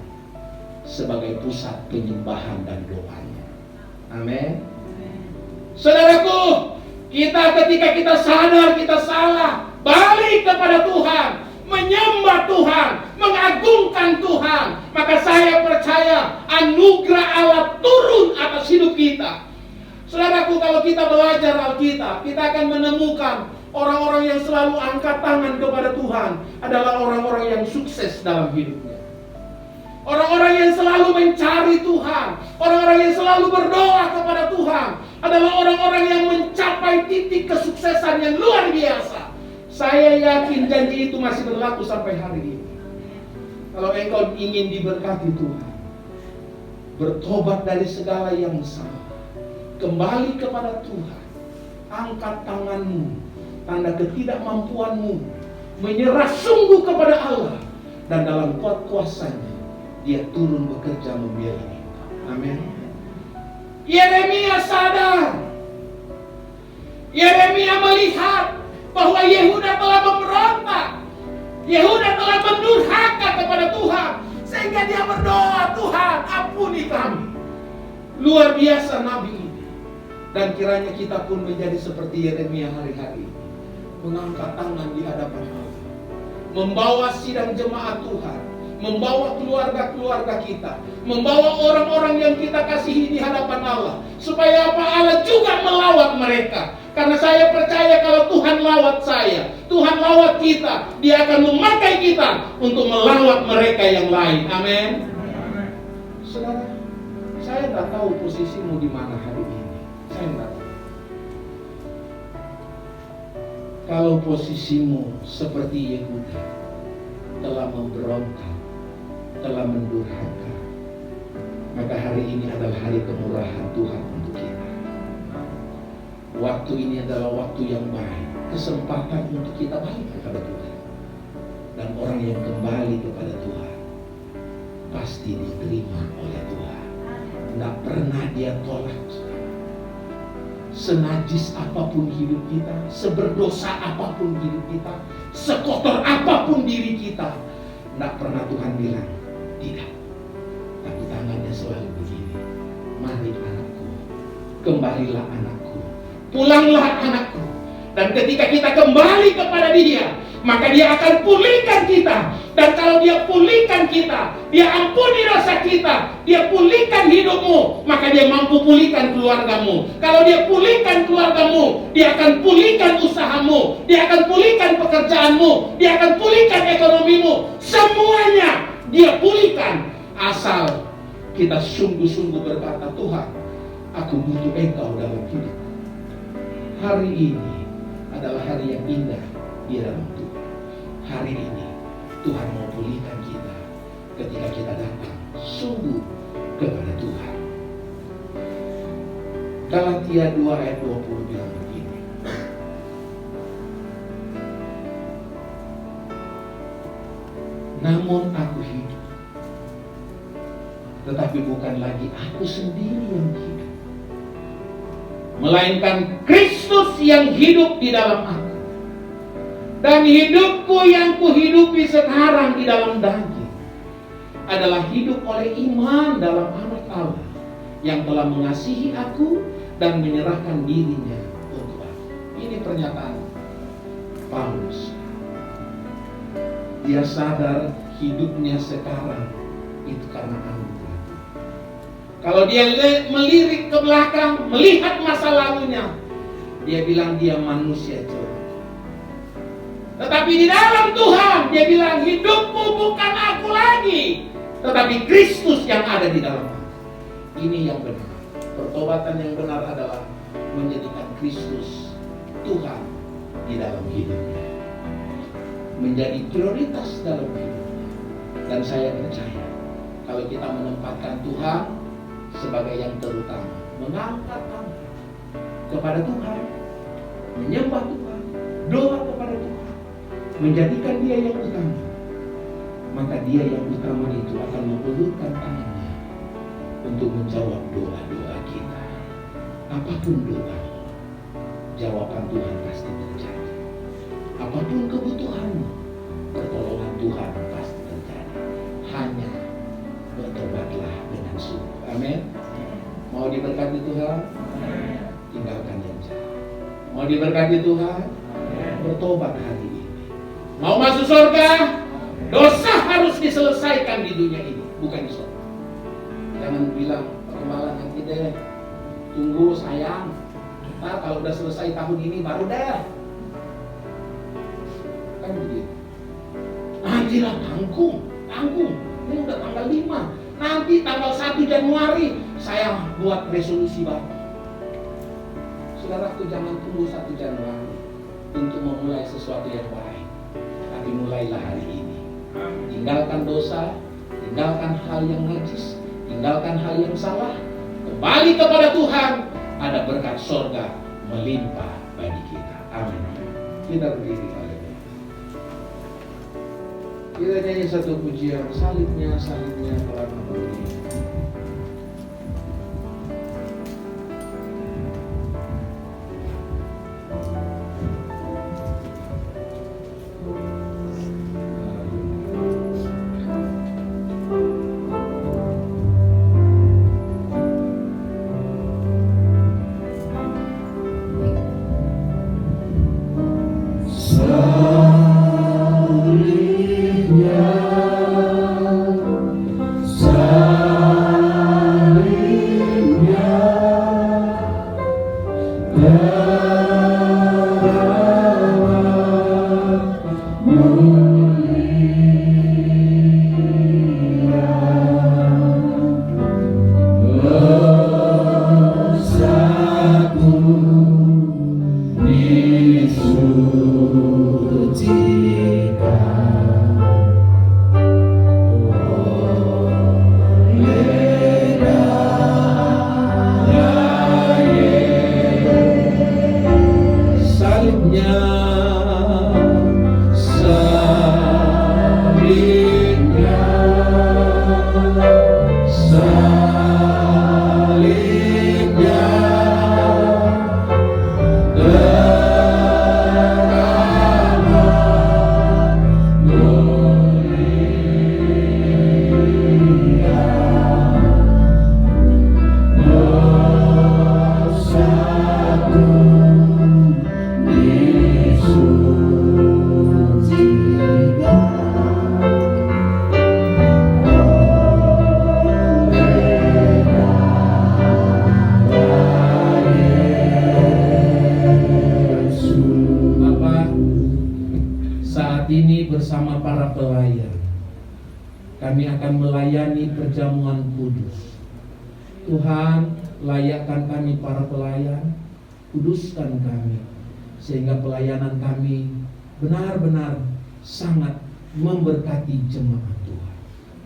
sebagai pusat penyembahan dan doanya. Amin. Saudaraku, ketika kita sadar kita salah, balik kepada Tuhan, menyembah Tuhan, mengagungkan Tuhan, maka saya percaya anugerah Allah turun atas hidup kita. Saudaraku, kalau kita belajar Alkitab, kita akan menemukan orang-orang yang selalu angkat tangan kepada Tuhan adalah orang-orang yang sukses dalam hidupnya. Orang-orang yang selalu mencari Tuhan, orang-orang yang selalu berdoa kepada Tuhan adalah orang-orang yang mencapai titik kesuksesan yang luar biasa. Saya yakin janji itu masih berlaku sampai hari ini. Kalau engkau ingin diberkati Tuhan, bertobat dari segala yang salah, kembali kepada Tuhan, angkat tanganmu, tanda ketidakmampuanmu, menyerah sungguh kepada Allah, dan dalam kuat kuasanya Dia turun bekerja membela engkau. Amin. Yeremia sadar, Yeremia melihat bahwa Yehuda telah memberontak, Yehuda telah mendurhaka kepada Tuhan, sehingga dia berdoa, Tuhan ampuni kami. Luar biasa nabi ini. Dan kiranya kita pun menjadi seperti Yeremia hari-hari ini, mengangkat tangan di hadapan Allah, membawa sidang jemaat Tuhan, membawa keluarga-keluarga kita, membawa orang-orang yang kita kasihi di hadapan Allah, supaya apa? Allah juga melawat mereka. Karena saya percaya kalau Tuhan lawat saya, Tuhan lawat kita, Dia akan memakai kita untuk melawat mereka yang lain. Amin. Saudara, saya tak tahu posisimu di mana hari ini. Saya tak tahu. Kalau posisimu seperti Yehuda, telah memberontak, telah mendurhaka, maka hari ini adalah hari kemurahan Tuhan untuk kita. Waktu ini adalah waktu yang baik, kesempatan untuk kita balik kepada Tuhan. Dan orang yang kembali kepada Tuhan pasti diterima oleh Tuhan. Tidak pernah Dia tolak. Senajis apapun hidup kita, seberdosa apapun hidup kita, sekotor apapun diri kita, tidak pernah Tuhan bilang tidak. Tapi tangannya selalu begini, mari anakku, kembalilah anakku, pulanglah anakku. Dan ketika kita kembali kepada Dia, maka Dia akan pulihkan kita. Dan kalau Dia pulihkan kita, Dia ampuni dosa kita, Dia pulihkan hidupmu, maka Dia mampu pulihkan keluargamu. Kalau Dia pulihkan keluargamu, Dia akan pulihkan usahamu, Dia akan pulihkan pekerjaanmu, Dia akan pulihkan ekonomimu. Semuanya Dia pulihkan, asal kita sungguh-sungguh berkata, Tuhan, aku butuh Engkau dalam hidup. Hari ini adalah hari yang indah di dalam Tuhan. Hari ini Tuhan mau pulihkan kita ketika kita datang sungguh kepada Tuhan. Galatia 2 ayat 20 bilang begini. Namun aku hidup, tetapi bukan lagi aku sendiri yang hidup, melainkan Kristus yang hidup di dalam aku. Dan hidupku yang kuhidupi sekarang di dalam daging adalah hidup oleh iman dalam Anak Allah yang telah mengasihi aku dan menyerahkan dirinya untuk aku. Ini pernyataan Paulus. Dia sadar hidupnya sekarang itu karena anugerah. Kalau dia melirik ke belakang, melihat masa lalunya, dia bilang dia manusia jelek. Tetapi di dalam Tuhan, dia bilang hidupmu bukan aku lagi, tetapi Kristus yang ada di dalam aku. Ini yang benar. Pertobatan yang benar adalah menjadikan Kristus Tuhan di dalam hidupnya, menjadi prioritas dalam hidupnya. Dan saya percaya kalau kita menempatkan Tuhan sebagai yang terutama, mengangkat tangan kepada Tuhan, menyembah Tuhan, doa kepada Tuhan, menjadikan Dia yang utama, maka Dia yang utama itu akan mengulurkan tangannya untuk menjawab doa-doa kita. Apapun doa, jawaban Tuhan pasti terjadi. Apapun kebutuhanmu, pertolongan Tuhan pasti terjadi. Hanya bertobatlah dengan sungguh. Amin. Mau diberkati Tuhan? Tinggalkan yang jahat. Mau diberkati Tuhan? Bertobat hari ini. Mau masuk surga? Dosa harus diselesaikan di dunia ini, bukan di surga. Jangan bilang, Pak Gembala nanti deh, tunggu sayang, ntar kalau udah selesai tahun ini baru deh. Kan begitu. Nantilah tanggung. Ini udah tanggal 5. Nanti tanggal 1 Januari saya buat resolusi baru. Saudaraku, jangan tunggu 1 Januari untuk memulai sesuatu yang baik. Tapi mulailah hari ini. Tinggalkan dosa, tinggalkan hal yang najis, tinggalkan hal yang salah, kembali kepada Tuhan, ada berkat surga melimpah bagi kita. Amin. Kita berdiri, haleluya. Kita nyanyi satu pujian, salibnya telah memberi. Bersama para pelayan, kami akan melayani perjamuan kudus. Tuhan, layakkan kami para pelayan, kuduskan kami, sehingga pelayanan kami benar-benar sangat memberkati jemaat Tuhan.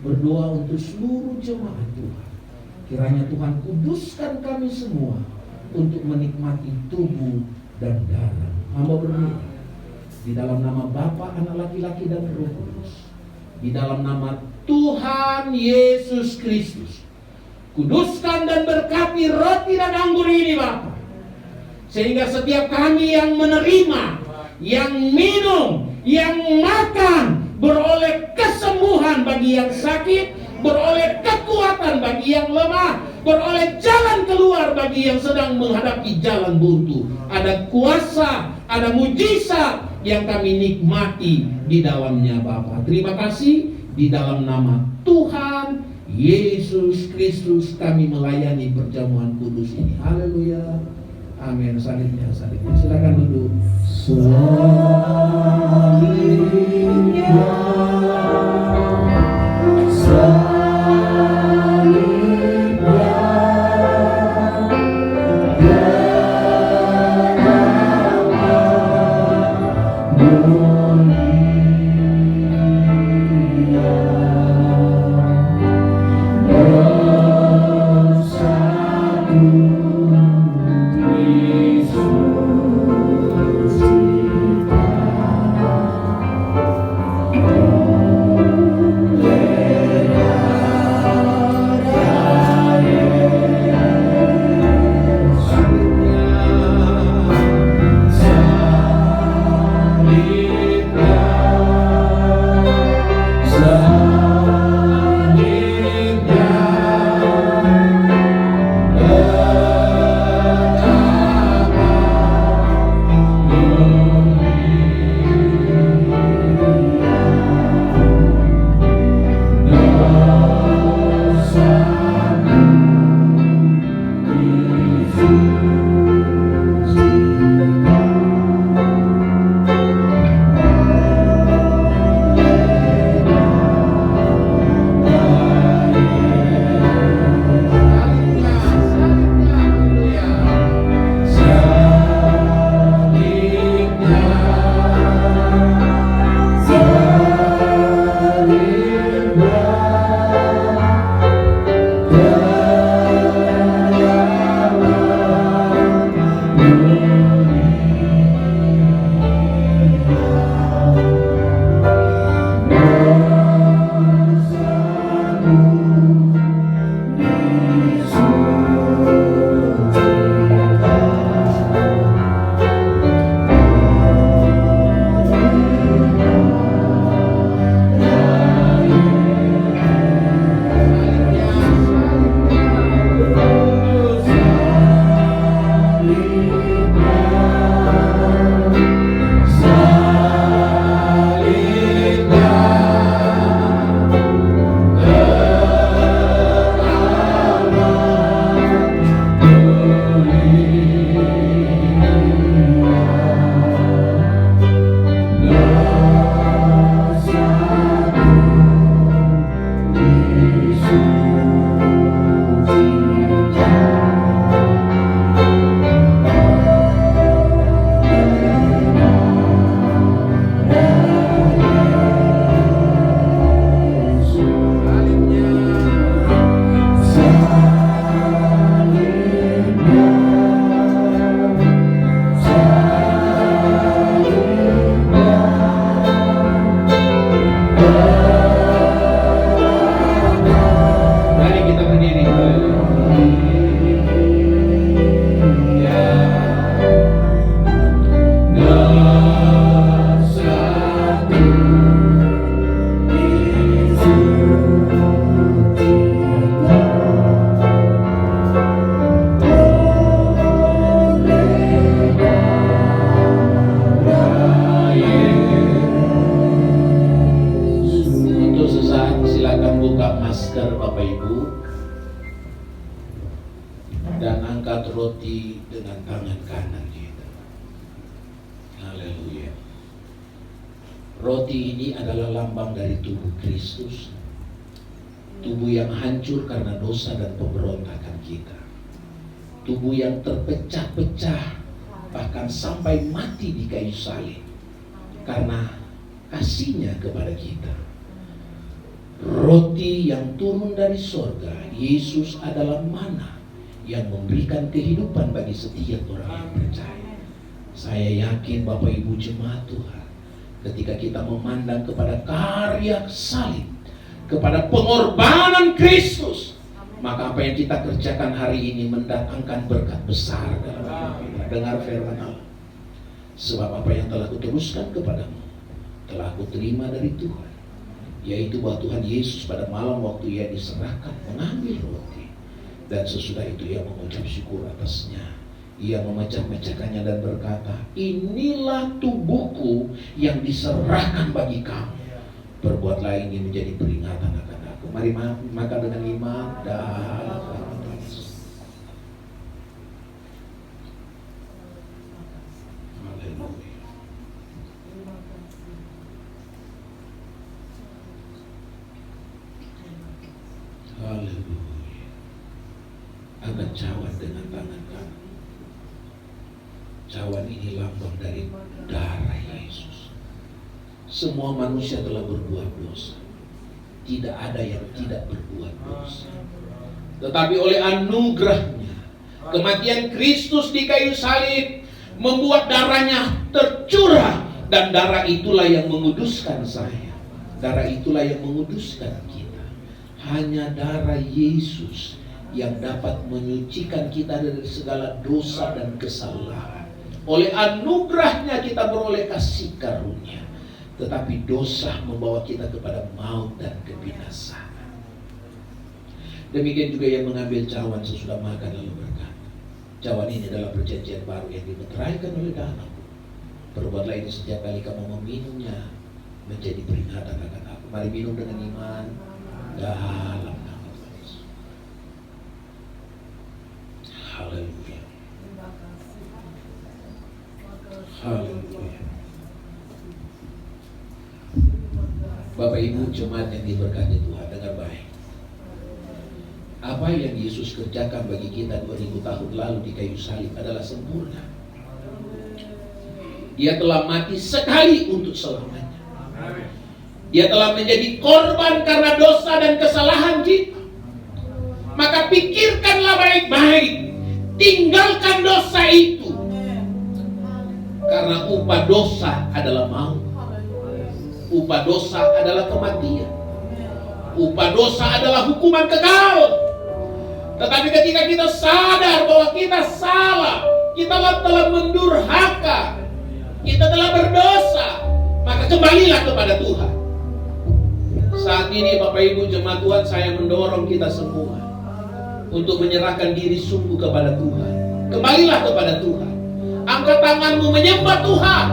Berdoa untuk seluruh jemaat Tuhan, kiranya Tuhan kuduskan kami semua untuk menikmati tubuh dan darah. Hamba berdoa di dalam nama Bapa, Anak laki-laki dan Roh Kudus, di dalam nama Tuhan Yesus Kristus, kuduskan dan berkati roti dan anggur ini Bapa, sehingga setiap kami yang menerima, yang minum, yang makan beroleh kesembuhan bagi yang sakit, beroleh kekuatan bagi yang lemah, beroleh jalan keluar bagi yang sedang menghadapi jalan buntu. Ada kuasa, ada mujizat yang kami nikmati di dalamnya Bapa. Terima kasih, di dalam nama Tuhan Yesus Kristus kami melayani perjamuan kudus ini. Haleluya. Amin. Salibnya. Silakan duduk. roti dengan tangan kanan kita. Haleluya. Roti ini adalah lambang dari tubuh Kristus. Tubuh yang hancur karena dosa dan pemberontakan kita. Tubuh yang terpecah-pecah, bahkan sampai mati di kayu salib karena kasihnya kepada kita. Roti yang turun dari sorga, Yesus adalah mana yang memberikan kehidupan bagi setiap orang yang percaya. Saya yakin Bapak Ibu jemaat Tuhan, ketika kita memandang kepada karya salib, kepada pengorbanan Kristus, maka apa yang kita kerjakan hari ini mendatangkan berkat besar dalam hidup kita. Dengar firman Allah. Sebab apa yang telah kuteruskan kepadamu, telah aku terima dari Tuhan, yaitu bahwa Tuhan Yesus pada malam waktu ia diserahkan mengambil roti, dan sesudah itu ia mengucap syukur atasnya. Ia memecah-mecahkannya dan berkata, inilah tubuhku yang diserahkan bagi kamu. Perbuatlah ini menjadi peringatan akan aku. Mari makan dengan iman dan haleluya. Haleluya. Angkat cawan dengan tangan kanan. Cawan ini lambang dari darah Yesus. Semua manusia telah berbuat dosa. Tidak ada yang tidak berbuat dosa. Tetapi oleh anugerahnya, kematian Kristus di kayu salib membuat darahnya tercurah. Dan darah itulah yang menguduskan saya. Darah itulah yang menguduskan kita. Hanya darah Yesus yang dapat menyucikan kita dari segala dosa dan kesalahan. Oleh anugerahnya kita beroleh kasih karunia. Tetapi dosa membawa kita kepada maut dan kebinasaan. Demikian juga yang mengambil cawan sesudah makan lalu berkata, cawan ini adalah perjanjian baru yang dimeteraikan oleh darahku. Perbuatlah ini setiap kali kamu meminumnya menjadi peringatan akan aku. Mari minum dengan iman dalam nama Tuhan Yesus. Haleluya. Haleluya. Bapak Ibu jemaat yang diberkati Tuhan, dengar baik. Apa yang Yesus kerjakan bagi kita 2000 tahun lalu di kayu salib adalah sempurna. Dia telah mati sekali untuk selamanya. Dia telah menjadi korban karena dosa dan kesalahan kita. Maka pikirkanlah baik-baik. Tinggalkan dosa itu. Karena upah dosa adalah maut. Upah dosa adalah kematian. Upah dosa adalah hukuman kekal. Tetapi ketika kita sadar bahwa kita salah, kita telah mendurhaka, kita telah berdosa, maka kembalilah kepada Tuhan. Saat ini Bapak Ibu jemaat Tuhan, saya mendorong kita semua untuk menyerahkan diri sungguh kepada Tuhan. Kembalilah kepada Tuhan. Angkat tanganmu menyembah Tuhan.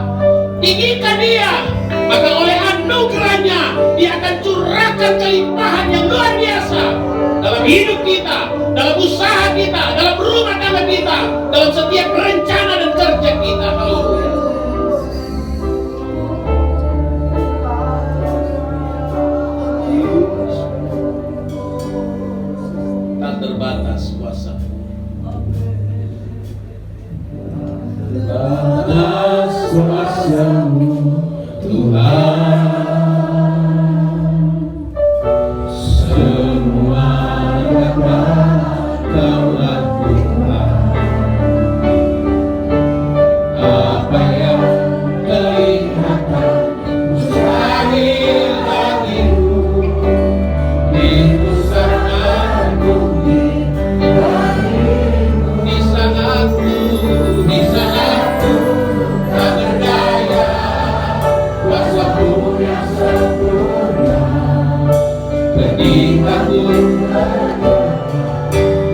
Tinggikan Dia. Maka oleh anugerahnya Dia akan curahkan kelimpahan yang luar biasa dalam hidup kita, dalam usaha kita, dalam rumah tangga kita, dalam setiap rencana dan kerja kita. Haleluya. Tak terbatas kuasa-Mu. Terbatas kuasa-Mu Tuhan, semua dapat Kau lakukan. Apa yang kelihatan mustahil bagimu, itu sangat mungkin bagimu. Di saatku tak berdaya, kuasa-Mu yang sempurna, ketika-Ku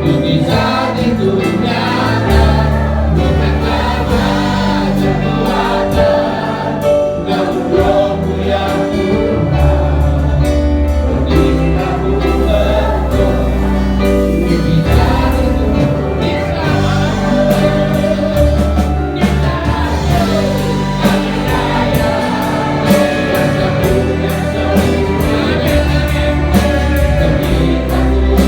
mujizat itu nyata, bukan karena kekuatan, namun Roh-Mu yang Tuhan. Ketika-Ku berdoa, mujizat itu bisa. Kuasa-Mu yang sempurna, ketika-Ku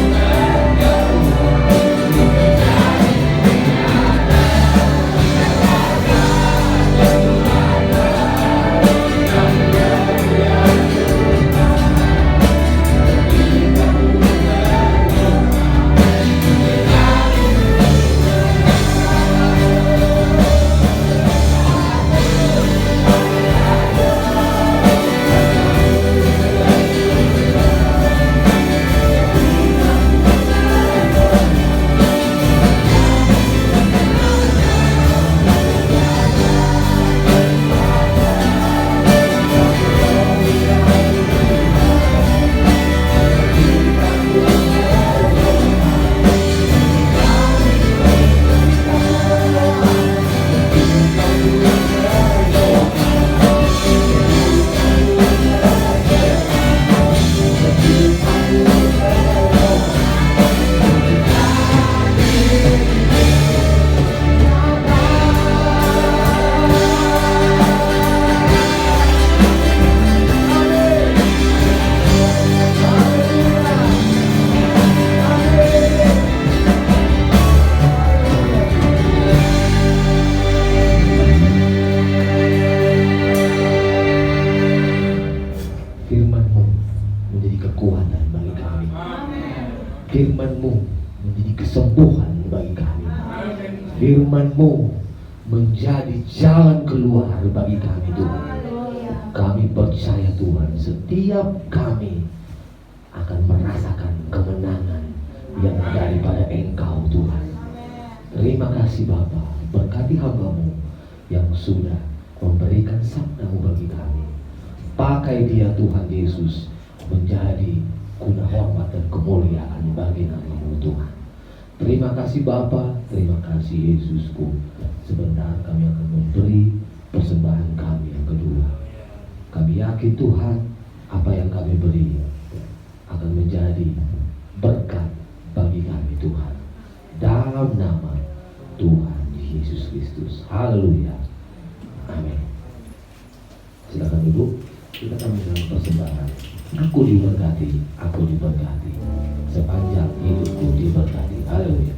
Firman-Mu menjadi kesembuhan bagi kami. Firman-Mu menjadi jalan keluar bagi kami Tuhan. Kami percaya Tuhan, setiap kami akan merasakan kemenangan yang daripada Engkau Tuhan. Terima kasih Bapa, berkati hamba-Mu yang sudah memberikan sabda-Mu bagi kami. Pakai dia Tuhan Yesus menjadi guna hormat dan kemuliaan bagi nama-Mu Tuhan. Terima kasih Bapa, terima kasih Yesusku. Sebentar kami akan memberi persembahan kami yang kedua. Kami yakin Tuhan, apa yang kami beri akan menjadi berkat bagi kami Tuhan. Dalam nama Tuhan Yesus Kristus. Haleluya. Amin. Silakan duduk. Kita akan mengenal persembahan. Aku diberkati, aku diberkati. Sepanjang hidupku diberkati. Haleluya.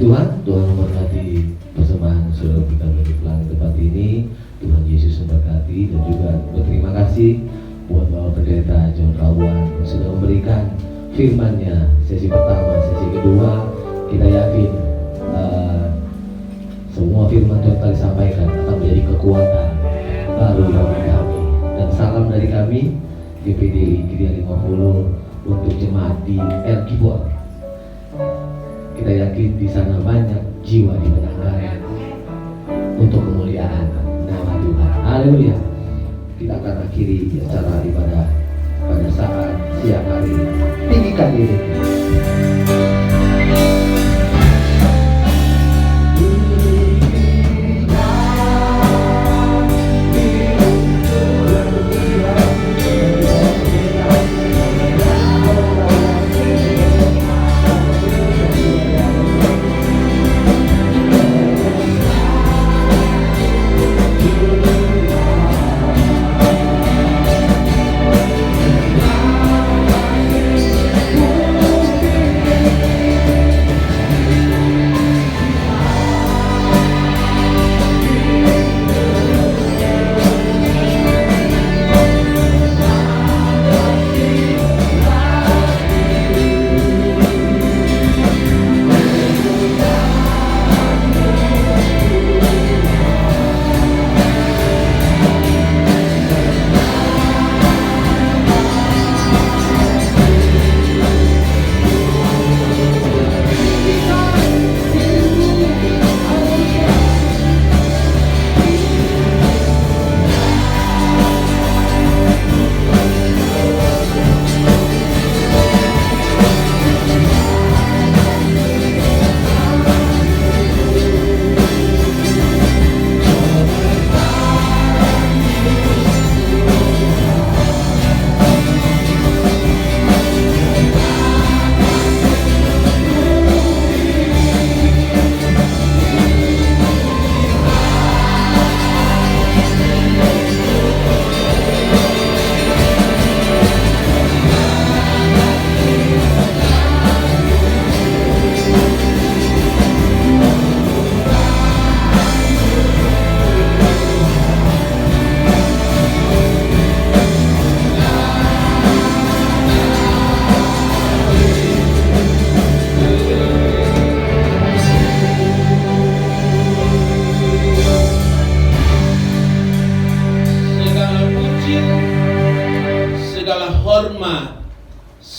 Tuhan, Tuhan memberkati persembahan saudara kita bagi pelan tempat ini. Tuhan Yesus memberkati dan juga berterima kasih buat Bapak Pendeta John Rawan yang sudah memberikan firman-Nya sesi pertama, sesi kedua. Kita yakin semua firman yang telah disampaikan akan menjadi kekuatan baru bagi kami. Dan salam dari kami GPD Gereja 50 untuk jemaat di El Gibor. Kita yakin di sana banyak jiwa dimenangkan untuk kemuliaan nama Tuhan. Haleluya. Kita akan akhiri acara ibadah pada saat siang hari ini. Tinggikan diri.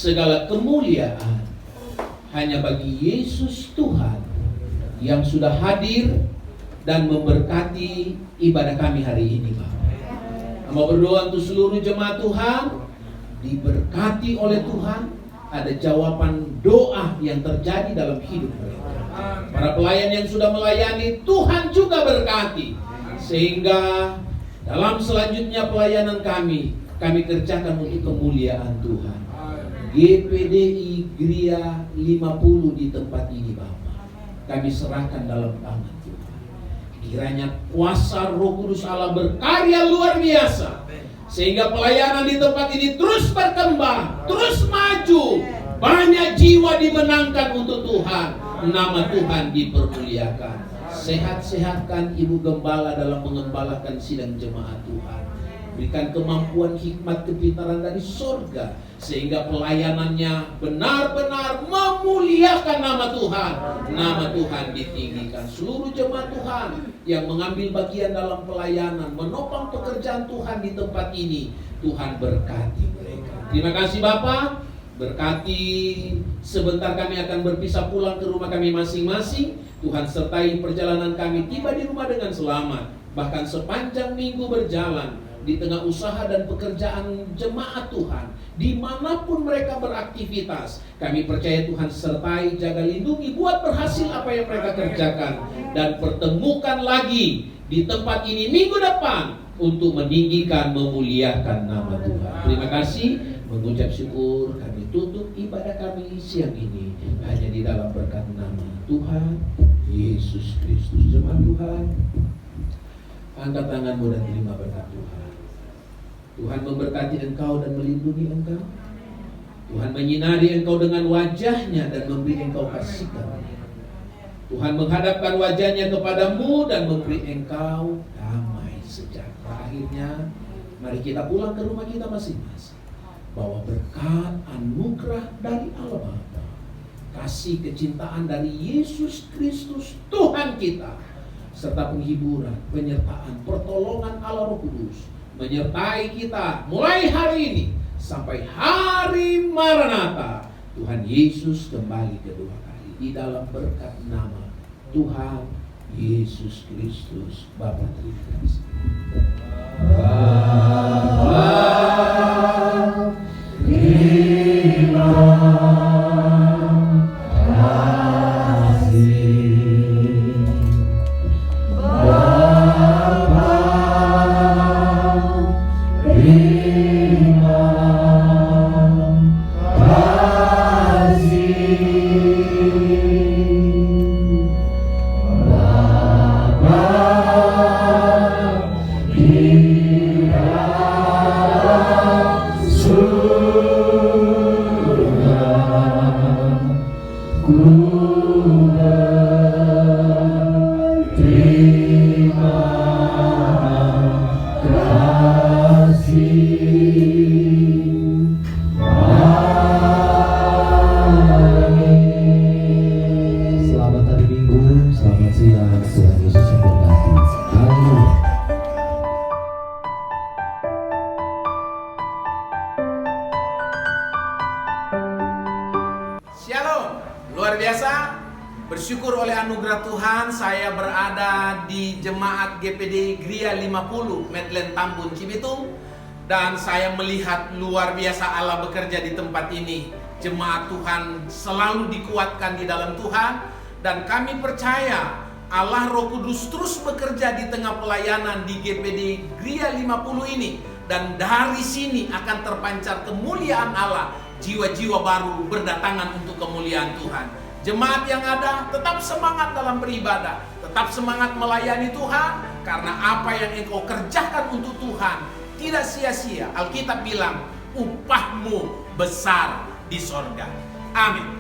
segala kemuliaan hanya bagi Yesus Tuhan yang sudah hadir dan memberkati ibadah kami hari ini, Bapak. Mau berdoa untuk seluruh jemaat Tuhan, diberkati oleh Tuhan, ada jawaban doa yang terjadi dalam hidup mereka. Para pelayan yang sudah melayani, Tuhan juga berkati, sehingga dalam selanjutnya pelayanan kami kerjakan untuk kemuliaan Tuhan. GPDI Gria 50 di tempat ini, Bapak, kami serahkan dalam tangan Tuhan. Kiranya kuasa Roh Kudus Allah berkarya luar biasa, sehingga pelayanan di tempat ini terus berkembang, terus maju. Banyak jiwa dimenangkan untuk Tuhan, nama Tuhan dipermuliakan. Sehat-sehatkan Ibu Gembala dalam mengembalakan sidang jemaat Tuhan. Berikan kemampuan, hikmat, kepintaran dari surga, sehingga pelayanannya benar-benar memuliakan nama Tuhan. Nama Tuhan ditinggikan. Seluruh jemaat Tuhan yang mengambil bagian dalam pelayanan, menopang pekerjaan Tuhan di tempat ini, Tuhan berkati mereka. Terima kasih Bapak. Berkati sebentar kami akan berpisah pulang ke rumah kami masing-masing. Tuhan sertai perjalanan kami tiba di rumah dengan selamat. Bahkan sepanjang minggu berjalan, di tengah usaha dan pekerjaan jemaat Tuhan, dimanapun mereka beraktivitas, kami percaya Tuhan sertai, jaga, lindungi, buat berhasil apa yang mereka kerjakan. Dan pertemukan lagi di tempat ini minggu depan untuk meninggikan, memuliakan nama Tuhan. Terima kasih, mengucap syukur, kami tutup ibadah kami siang ini hanya di dalam berkat nama Tuhan Yesus Kristus. Jemaat Tuhan, angkat tanganmu dan terima berkat Tuhan. Tuhan memberkati engkau dan melindungi engkau. Tuhan menyinari engkau dengan wajahnya dan memberi engkau kasih karunia. Tuhan menghadapkan wajahnya kepadamu dan memberi engkau damai sejahtera. Akhirnya, mari kita pulang ke rumah kita masing-masing, bawa berkat anugerah dari Allah Bapa, kasih kecintaan dari Yesus Kristus Tuhan kita, serta penghiburan, penyertaan, pertolongan Allah Roh Kudus menyertai kita mulai hari ini sampai hari Maranatha. Tuhan Yesus kembali kedua kali di dalam berkat nama Tuhan Yesus Kristus. Bapa terima kasih. Bersyukur oleh anugerah Tuhan, saya berada di Jemaat GPDI Gria 50 Medland Tambun Cibitung, dan saya melihat luar biasa Allah bekerja di tempat ini. Jemaat Tuhan selalu dikuatkan di dalam Tuhan, dan kami percaya Allah Roh Kudus terus bekerja di tengah pelayanan di GPDI Gria 50 ini, dan dari sini akan terpancar kemuliaan Allah. Jiwa-jiwa baru berdatangan untuk kemuliaan Tuhan. Jemaat yang ada tetap semangat dalam beribadah, tetap semangat melayani Tuhan, karena apa yang engkau kerjakan untuk Tuhan tidak sia-sia. Alkitab bilang upahmu besar di sorga. Amin.